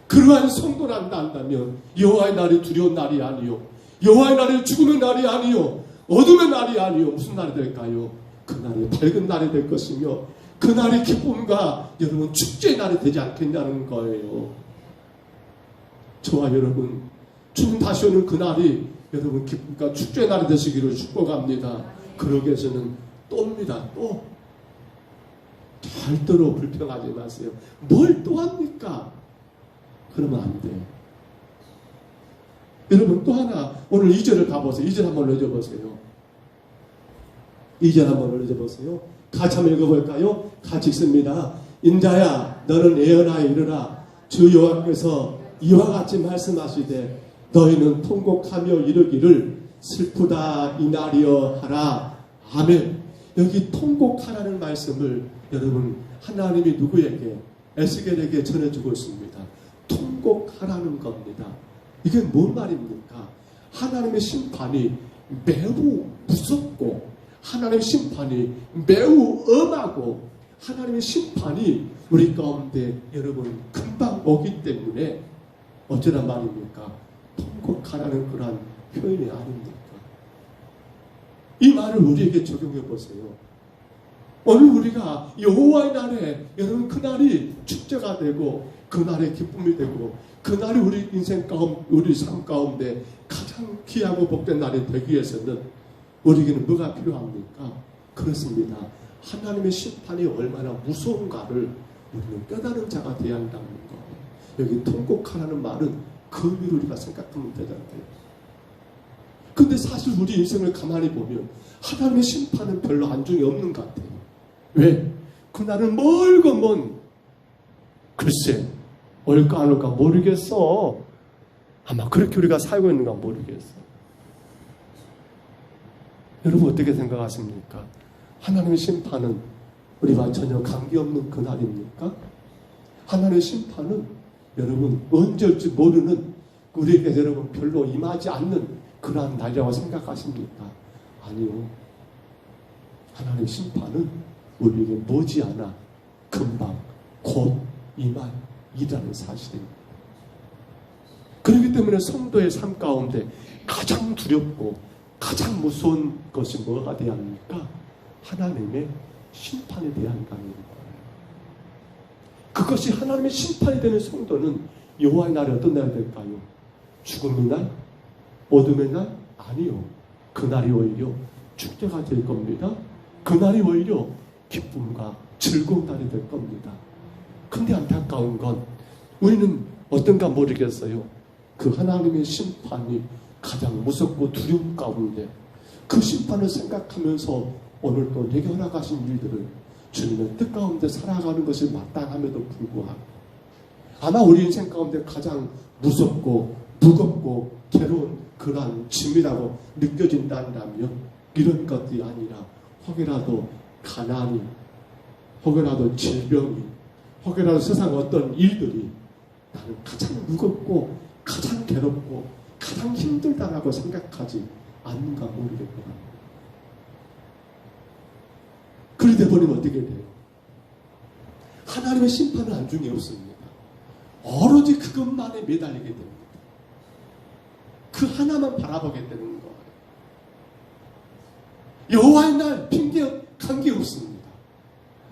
그러한 성도란다 한다면 여호와의 날이 두려운 날이 아니요, 여호와의 날이 죽음의 날이 아니요, 어둠의 날이 아니요, 무슨 날이 될까요? 그날이 밝은 날이 될 것이며 그날이 기쁨과 여러분 축제의 날이 되지 않겠냐는 거예요. 저와 여러분, 주님 다시 오는 그날이 여러분 기쁨과 축제의 날이 되시기를 축복합니다. 그러기 위해서는 또입니다. 또 절대로 불평하지 마세요. 뭘 또 합니까? 그러면 안 돼요. 여러분 또 하나, 오늘 2절을 봐보세요. 2절 한번 읽어보세요. 2절 한번 읽어보세요. 같이 한번 읽어볼까요? 같이 읽습니다. 인자야 너는 예언하여 이르라. 주 여호와께서 이와 같이 말씀하시되 너희는 통곡하며 이르기를 슬프다 이날이여 하라. 아멘. 여기 통곡하라는 말씀을 여러분 하나님이 누구에게? 에스겔에게 전해주고 있습니다. 통곡하라는 겁니다. 이게 뭔 말입니까? 하나님의 심판이 매우 무섭고, 하나님의 심판이 매우 엄하고, 하나님의 심판이 우리 가운데 여러분 금방 오기 때문에 어쩌란 말입니까? 통곡하라는 그러한 표현이 아닙니까? 이 말을 우리에게 적용해 보세요. 오늘 우리가 여호와의 날에 여러분 그날이 축제가 되고 그날의 기쁨이 되고 그날이 우리 인생 가운데, 우리 삶 가운데 가장 귀하고 복된 날이 되기 위해서는 우리에게는 뭐가 필요합니까? 그렇습니다. 하나님의 심판이 얼마나 무서운가를 우리는 깨달은 자가 되어야 한다는 거. 여기 통곡하라는 말은 그 의미로 우리가 생각하면 되잖아요. 근데 사실 우리 인생을 가만히 보면 하나님의 심판은 별로 안중이 없는 것 같아요. 왜? 그날은 멀고 먼, 글쎄 올까 안 올까 모르겠어. 아마 그렇게 우리가 살고 있는가 모르겠어. 여러분 어떻게 생각하십니까? 하나님의 심판은 우리와 전혀 관계없는 그날입니까? 하나님의 심판은 여러분 언제 올지 모르는, 우리에게 여러분 별로 임하지 않는 그러한 날이라고 생각하십니까? 아니요. 하나님의 심판은 우리에게 머지않아 금방 곧 임할 이라는 사실입니다. 그렇기 때문에 성도의 삶 가운데 가장 두렵고 가장 무서운 것이 뭐가 되어야 합니까? 하나님의 심판에 대한 강입니다. 그것이 하나님의 심판이 되는 성도는 여호와의 날이 어떤 날이 될까요? 죽음의 날? 어둠의 날? 아니요. 그날이 오히려 축제가 될 겁니다. 그날이 오히려 기쁨과 즐거운 날이 될 겁니다. 근데 안타까운 건 우리는 어떤가 모르겠어요. 그 하나님의 심판이 가장 무섭고 두려움 가운데 그 심판을 생각하면서 오늘 또 내게 허락하신 일들을 주님의 뜻 가운데 살아가는 것이 마땅함에도 불구하고 아마 우리 인생 가운데 가장 무섭고 무겁고 괴로운 그러한 짐이라고 느껴진다면 이런 것들이 아니라 혹여라도 가난이, 혹여라도 질병이, 혹여라도 세상 어떤 일들이 나는 가장 무겁고 가장 괴롭고 가장 힘들다라고 생각하지 않는가 모르겠구나. 그리 돼버리면 어떻게 돼요? 하나님의 심판은 안중에 없습니다. 오로지 그것만에 매달리게 됩니다. 그 하나만 바라보게 되는 거예요. 여호와의 날 핑계 관계 없습니다.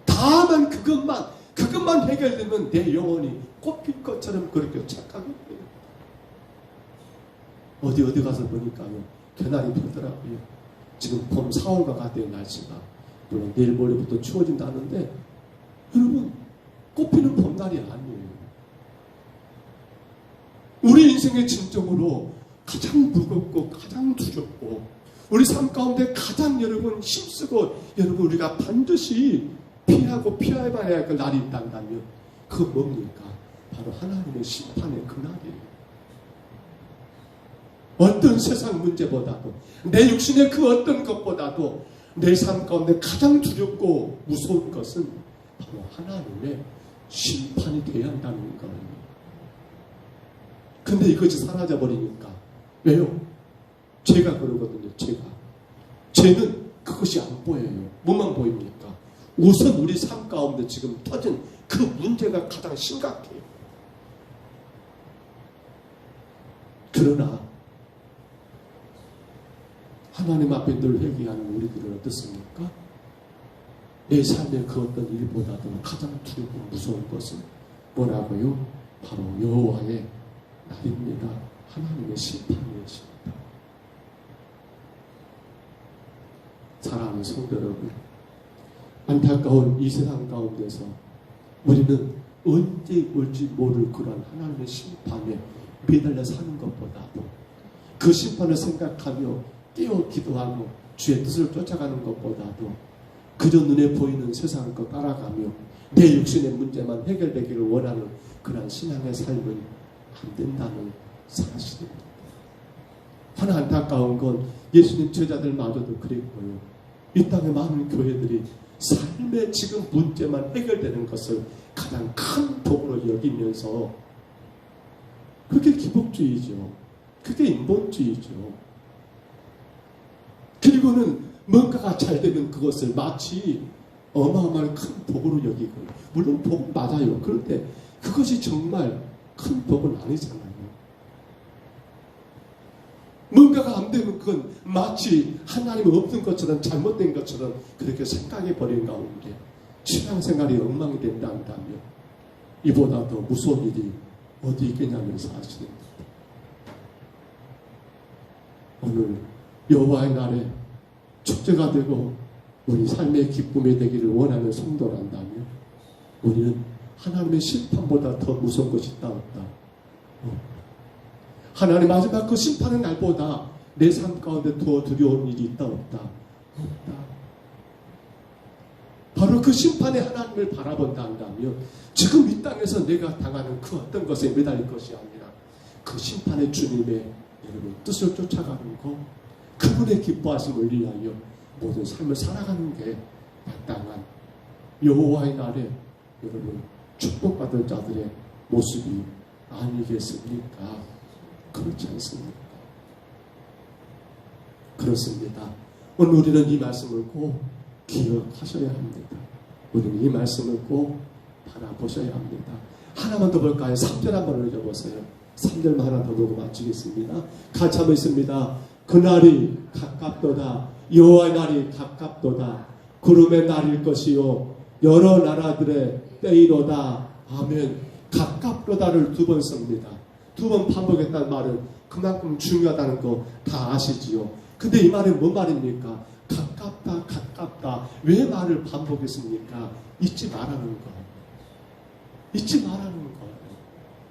다만 그것만 해결되면 내 영혼이 꽃필 것처럼 그렇게 착하게 돼요. 어디 가서 보니까요 개나리 펴더라고요. 지금 봄 4월과 같은 날씨가 물론 내일 모레부터 추워진다는데 여러분 꽃피는 봄날이 아니에요. 우리 인생의 진정으로 가장 무겁고 가장 두렵고 우리 삶 가운데 가장 여러분 힘쓰고 여러분 우리가 반드시 피해봐야 할 그 날이 있다면 그거 뭡니까? 바로 하나님의 심판의 그날이에요. 어떤 세상 문제보다도 내 육신의 그 어떤 것보다도 내 삶 가운데 가장 두렵고 무서운 것은 바로 하나님의 심판이 되어야 한다는 거예요. 근데 이것이 사라져버리니까 왜요? 죄가 그러거든요. 죄는 그것이 안 보여요. 뭐만 보입니까? 우선 우리 삶 가운데 지금 터진 그 문제가 가장 심각해요. 그러나 하나님 앞에 늘 회개하는 우리들은 어떻습니까? 내 삶의 그 어떤 일보다도 가장 두렵고 무서운 것은 뭐라고요? 바로 여호와의 날입니다. 하나님의 심판이십니다. 사랑하는 성도 여러분, 안타까운 이 세상 가운데서 우리는 언제 올지 모를 그런 하나님의 심판에 매달려 사는 것보다도 그 심판을 생각하며 뛰어 기도하며 주의 뜻을 쫓아가는 것보다도 그저 눈에 보이는 세상 것 따라가며 내 육신의 문제만 해결되기를 원하는 그런 신앙의 삶은 안 된다는 사실입니다. 하나 안타까운 건 예수님 제자들마저도 그랬고요. 이 땅의 많은 교회들이 삶의 지금 문제만 해결되는 것을 가장 큰 복으로 여기면서 그게 기복주의죠. 그게 인본주의죠. 그리고는 뭔가가 잘 되면 그것을 마치 어마어마한 큰 복으로 여기고 물론 복은 맞아요. 그런데 그것이 정말 큰 복은 아니잖아요. 뭔가가 안 되면 그건 마치 하나님은 없는 것처럼 잘못된 것처럼 그렇게 생각해 버린 가운데 신앙생활이 엉망이 된다면 이보다 더 무서운 일이 어디 있겠냐는 사실입니다. 오늘 여호와의 날에 축제가 되고 우리 삶의 기쁨이 되기를 원하는 성도란다면 우리는 하나님의 심판보다 더 무서운 것이 있다 없다. 하나님 마지막 그 심판의 날보다 내 삶 가운데 더 두려운 일이 있다 없다. 없다. 바로 그 심판의 하나님을 바라본다 한다면 지금 이 땅에서 내가 당하는 그 어떤 것에 매달릴 것이 아니라 그 심판의 주님의 여러분 뜻을 쫓아가는 것, 그분의 기뻐하심을 위하여 모든 삶을 살아가는 게 마땅한 여호와의 날에 여러분 축복받을 자들의 모습이 아니겠습니까? 그렇지 않습니까? 그렇습니다. 오늘 우리는 이 말씀을 꼭 기억하셔야 합니다. 우리는 이 말씀을 꼭 바라보셔야 합니다. 하나만 더 볼까요? 3절 한번 읽어보세요. 3절만 하나 더 보고 마치겠습니다. 같이 한번 있습니다. 그날이 가깝도다. 여호와의 날이 가깝도다. 구름의 날일 것이요 여러 나라들의 때이로다. 아멘. 가깝도다를 두 번 씁니다. 두 번 반복했다는 말은 그만큼 중요하다는 거 다 아시지요. 근데 이 말은 뭔 말입니까? 가깝다 가깝다. 왜 말을 반복했습니까? 잊지 말라는 거. 잊지 말라는 거.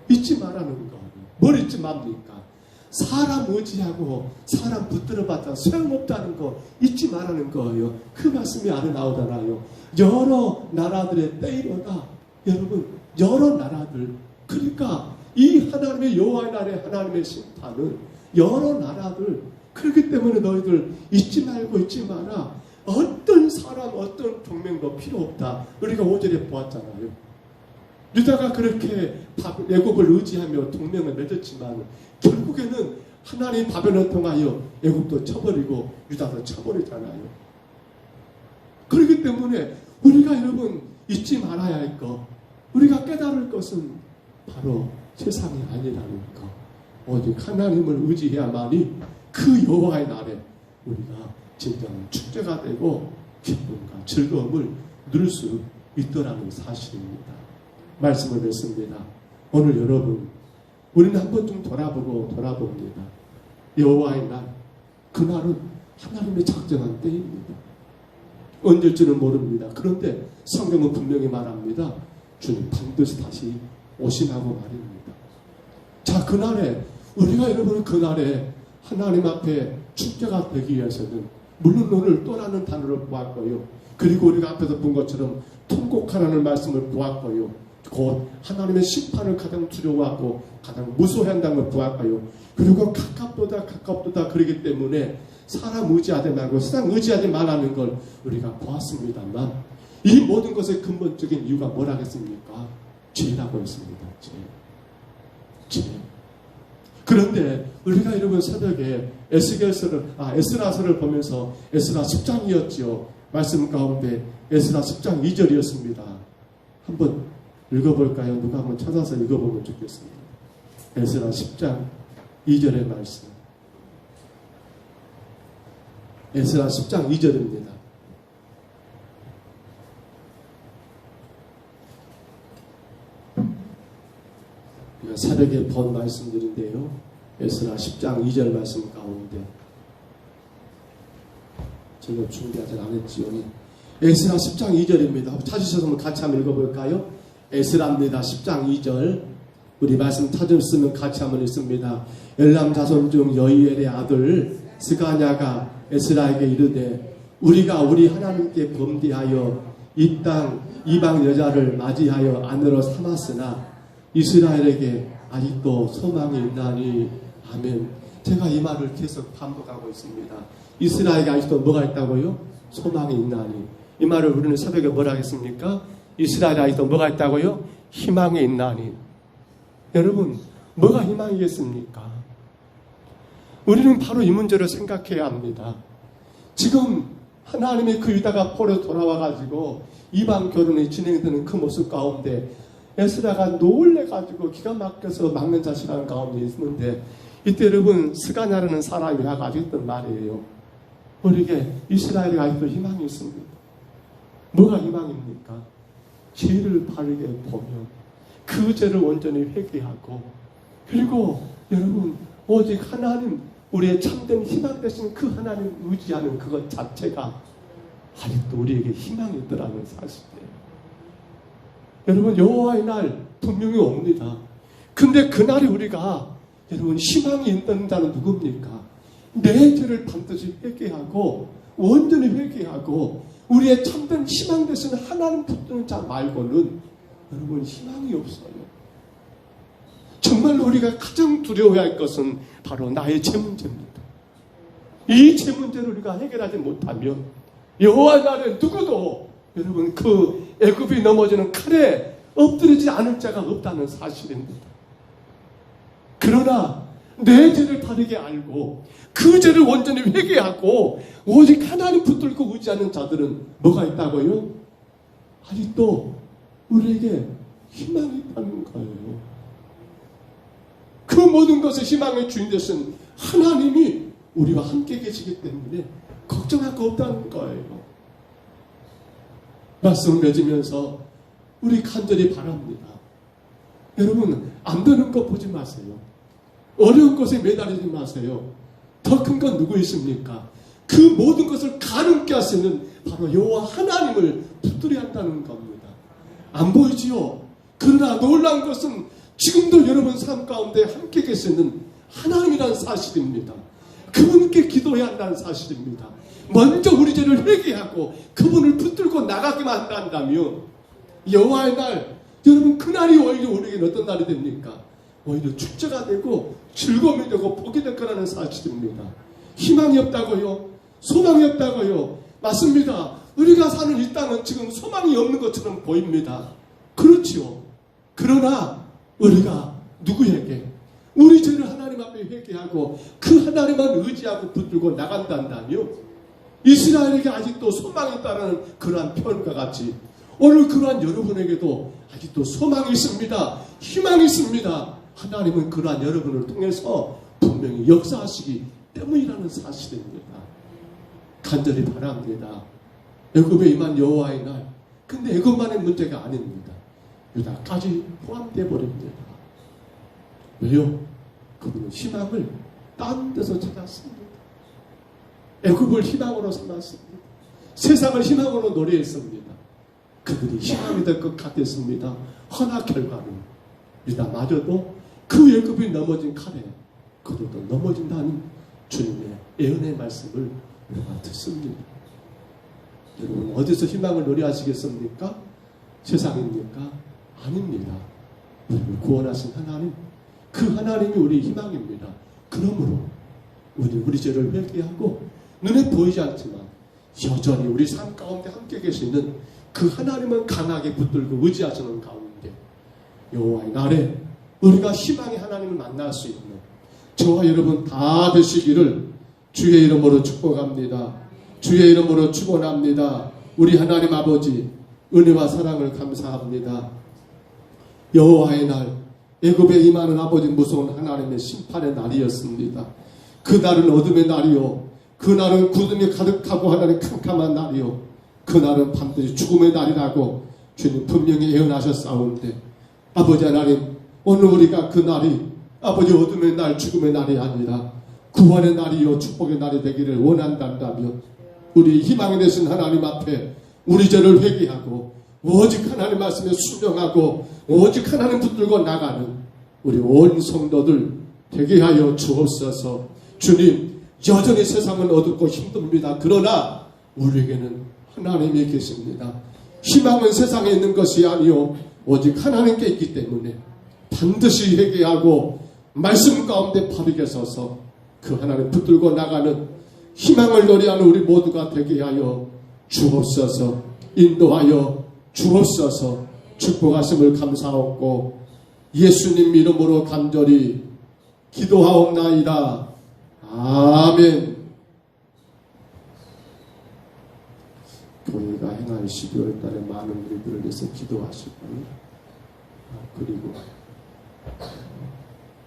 잊지 말라는 거. 뭘 잊지 맙니까? 사람 의지하고 사람 붙들어봤자 소용없다는 거 잊지 말라는 거예요. 그 말씀이 안에 나오잖아요. 여러 나라들의 때이로다. 여러분, 여러 나라들, 그러니까 이 하나님의 여호와의 날에 하나님의 심판은 여러 나라들, 그렇기 때문에 너희들 잊지 말고 잊지 마라. 어떤 사람, 어떤 동맹도 필요 없다. 우리가 5절에 보았잖아요. 유다가 그렇게 애굽을 의지하며 동맹을 맺었지만 결국에는 하나님 바벨론을 통하여 애굽도 쳐버리고 유다도 쳐버리잖아요. 그렇기 때문에 우리가 여러분 잊지 말아야 할 것, 우리가 깨달을 것은 바로 세상이 아니라는 것. 오직 하나님을 의지해야만이 그 여호와의 날에 우리가 진정 축제가 되고 기쁨과 즐거움을 누릴 수 있더라는 사실입니다. 말씀을 뵙습니다. 오늘 여러분, 우리는 한번 좀 돌아봅니다. 여호와의 날, 그날은 하나님의 작정한 때입니다. 언제일지는 모릅니다. 그런데 성경은 분명히 말합니다. 주님 반드시 다시 오시라고 말입니다. 자, 그날에 우리가 여러분 그날에 하나님 앞에 축제가 되기 위해서는 물론 오늘 또라는 단어를 보았고요. 그리고 우리가 앞에서 본 것처럼 통곡하라는 말씀을 보았고요. 곧 하나님의 심판을 가장 두려워하고 가장 무서워한다는 걸 보았고요. 그리고 가깝도다 그러기 때문에 사람 의지하지 말고 세상 의지하지 말라는 걸 우리가 보았습니다만 이 모든 것의 근본적인 이유가 뭐라겠습니까? 죄라고 했습니다. 죄. 그런데 우리가 여러분 새벽에 에스라서를 보면서 에스라 10장이었죠. 말씀 가운데 에스라 10장 2절이었습니다. 한번 읽어볼까요? 누가 한번 찾아서 읽어보면 좋겠습니다. 에스라 10장 2절의 말씀. 에스라 10장 2절입니다. 새벽에 본 말씀들인데요. 에스라 10장 2절 말씀 가운데 제가 준비하지 않았지요. 에스라 10장 2절입니다. 찾으셔서 같이 한번 읽어볼까요? 에스라입니다. 10장 2절. 우리 말씀 찾으시면 같이 한번 읽습니다. 엘람 자손 중 여이엘의 아들 스가냐가 에스라에게 이르되 우리가 우리 하나님께 범죄하여 이 땅 이방 여자를 맞이하여 아내로 삼았으나 이스라엘에게 아직도 소망이 있나니. 아멘. 제가 이 말을 계속 반복하고 있습니다. 이스라엘에게 아직도 뭐가 있다고요? 소망이 있나니. 이 말을 우리는 새벽에 뭐라 하겠습니까? 이스라엘에 아직도 뭐가 있다고요? 희망이 있나니. 여러분, 뭐가 희망이겠습니까? 우리는 바로 이 문제를 생각해야 합니다. 지금 하나님의 그 유다가 포로 돌아와가지고 이방 결혼이 진행되는 그 모습 가운데 에스라가 놀래가지고 기가 막혀서 막는 자식하는 가운데 있는데 이때 여러분 스가냐라는 사람이 와가지고 했던 말이에요. 우리에게 이스라엘에 아직도 희망이 있습니다. 뭐가 희망입니까? 죄를 바르게 보면 그 죄를 온전히 회개하고 그리고 여러분 오직 하나님 우리의 참된 희망 되신 그 하나님 의지하는 그것 자체가 아직도 우리에게 희망이 있더라는 사실이에요. 여러분 여호와의 날 분명히 옵니다. 근데 그날에 우리가 여러분 희망이 있는 자는 누굽니까? 내 죄를 반드시 회개하고 온전히 회개하고 우리의 참된 희망 되신 하나님 붙드는 자 말고는 여러분 희망이 없어요. 정말 우리가 가장 두려워해야 할 것은 바로 나의 죄 문제입니다. 이 죄 문제를 우리가 해결하지 못하면 여호와의 날에 누구도 여러분 그 애굽이 넘어지는 칼에 엎드리지 않을 자가 없다는 사실입니다. 그러나 내 죄를 바르게 알고 그 죄를 온전히 회개하고 오직 하나님 붙들고 의지하는 자들은 뭐가 있다고요? 아직도 우리에게 희망이 있다는 거예요. 그 모든 것의 희망의 주인 되신 하나님이 우리와 함께 계시기 때문에 걱정할 거 없다는 거예요. 말씀을 맺으면서 우리 간절히 바랍니다. 여러분 안 되는 거 보지 마세요. 어려운 것에 매달리지 마세요. 더 큰 건 누구 있습니까? 그 모든 것을 가능케 하시는 바로 여호와 하나님을 붙들어야 한다는 겁니다. 안 보이지요? 그러나 놀라운 것은 지금도 여러분 삶 가운데 함께 계시는 하나님이라는 사실입니다. 그분께 기도해야 한다는 사실입니다. 먼저 우리 죄를 회개하고 그분을 붙들고 나가기만 한다면 여호와의 날, 여러분 그날이 오히려 우리에게는 어떤 날이 됩니까? 오히려 축제가 되고 즐거움이 되고 복이 될 거라는 사실입니다. 희망이 없다고요? 소망이 없다고요? 맞습니다. 우리가 사는 이 땅은 지금 소망이 없는 것처럼 보입니다. 그렇지요. 그러나 우리가 누구에게 우리 죄를 하나님 앞에 회개하고 그 하나님만 의지하고 붙들고 나간다면 이스라엘에게 아직도 소망이 있다는 그러한 표현과 같이 오늘 그러한 여러분에게도 아직도 소망이 있습니다. 희망이 있습니다. 하나님은 그러한 여러분을 통해서 분명히 역사하시기 때문이라는 사실입니다. 간절히 바랍니다. 애굽에 임한 여호와의 날, 근데 애굽만의 문제가 아닙니다. 유다까지 포함되어 버립니다. 왜요? 그분은 희망을 딴 데서 찾았습니다. 애굽을 희망으로 삼았습니다. 세상을 희망으로 노래했습니다. 그들이 희망이 될 것 같았습니다. 허나 결과는 유다마저도 그 애굽이 넘어진 칼에 그들도 넘어진다는 주님의 예언의 말씀을 우리가 듣습니다. 여러분 어디서 희망을 노래하시겠습니까? 세상입니까? 아닙니다. 우리를 구원하신 하나님, 그 하나님이 우리 희망입니다. 그러므로 우리 죄를 회개하고 눈에 보이지 않지만 여전히 우리 삶 가운데 함께 계시는 그 하나님을 강하게 붙들고 의지하시는 가운데 여호와의 날에 우리가 희망의 하나님을 만날 수 있는 저와 여러분 다 되시기를 주의 이름으로 축복합니다. 주의 이름으로 축원합니다. 우리 하나님 아버지 은혜와 사랑을 감사합니다. 여호와의 날, 애굽에 임하는 아버지 무서운 하나님의 심판의 날이었습니다. 그 날은 어둠의 날이요, 그 날은 구름이 가득하고 하나님 캄캄한 날이요, 그 날은 반드시 죽음의 날이라고 주님 분명히 예언하셨사온데 아버지 하나님, 오늘 우리가 그 날이 아버지 어둠의 날, 죽음의 날이 아니라 구원의 날이요 축복의 날이 되기를 원한다면 우리 희망이 되신 하나님 앞에 우리 죄를 회개하고 오직 하나님 말씀에 순종하고 오직 하나님 붙들고 나가는 우리 온 성도들 되게 하여 주옵소서. 주님, 여전히 세상은 어둡고 힘듭니다. 그러나 우리에게는 하나님이 계십니다. 희망은 세상에 있는 것이 아니요 오직 하나님께 있기 때문에 반드시 회개하고 말씀 가운데 바르게 서서 그 하나님 붙들고 나가는 희망을 노래하는 우리 모두가 되게 하여 주옵소서. 인도하여 주옵소서. 축복하심을 감사하고 예수님 이름으로 간절히 기도하옵나이다. 아멘. 교회가 행할 12월 달에 많은 우리들을 위해서 기도하시고 그리고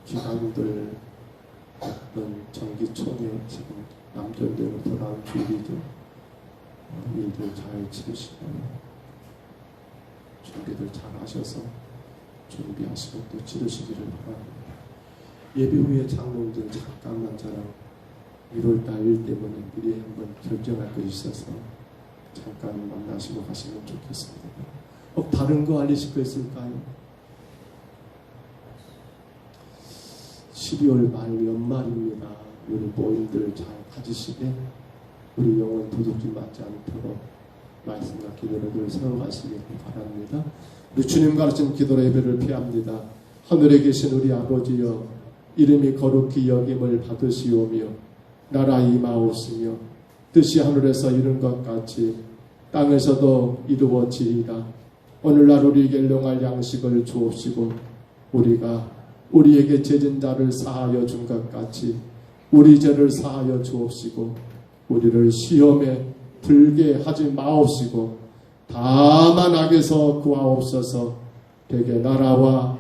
기관들 어떤 정기총회 지금 남전대로 돌아온 주일이죠. 일들 잘 치르시고 준비들 잘 하셔서 준비하시고 또 치르시기를 바랍니다. 예배 후에 장로님들 잠깐만 저랑 1월달 일 때문에 미리 한번 결정할 것이 있어서 잠깐 만나시고 가시면 좋겠습니다. 다른 거 알리실 거 있을까요? 12월 말 연말입니다. 우리 모임들 잘 가지시되 우리 영혼 도둑질 맞지 않도록 말씀과 기도를 세워가시길 바랍니다. 우리 주님 가르친 기도로 예배를 피합니다. 하늘에 계신 우리 아버지여, 이름이 거룩히 여김을 받으시오며 나라 임하옵시며 뜻이 하늘에서 이룬 것 같이 땅에서도 이루어지리라. 오늘날 우리에게 일용할 양식을 주옵시고 우리가 우리에게 죄진 자를 사하여 준 것 같이 우리 죄를 사하여 주옵시고 우리를 시험에 들게 하지 마옵시고 다만 악에서 구하옵소서. 대개 나라와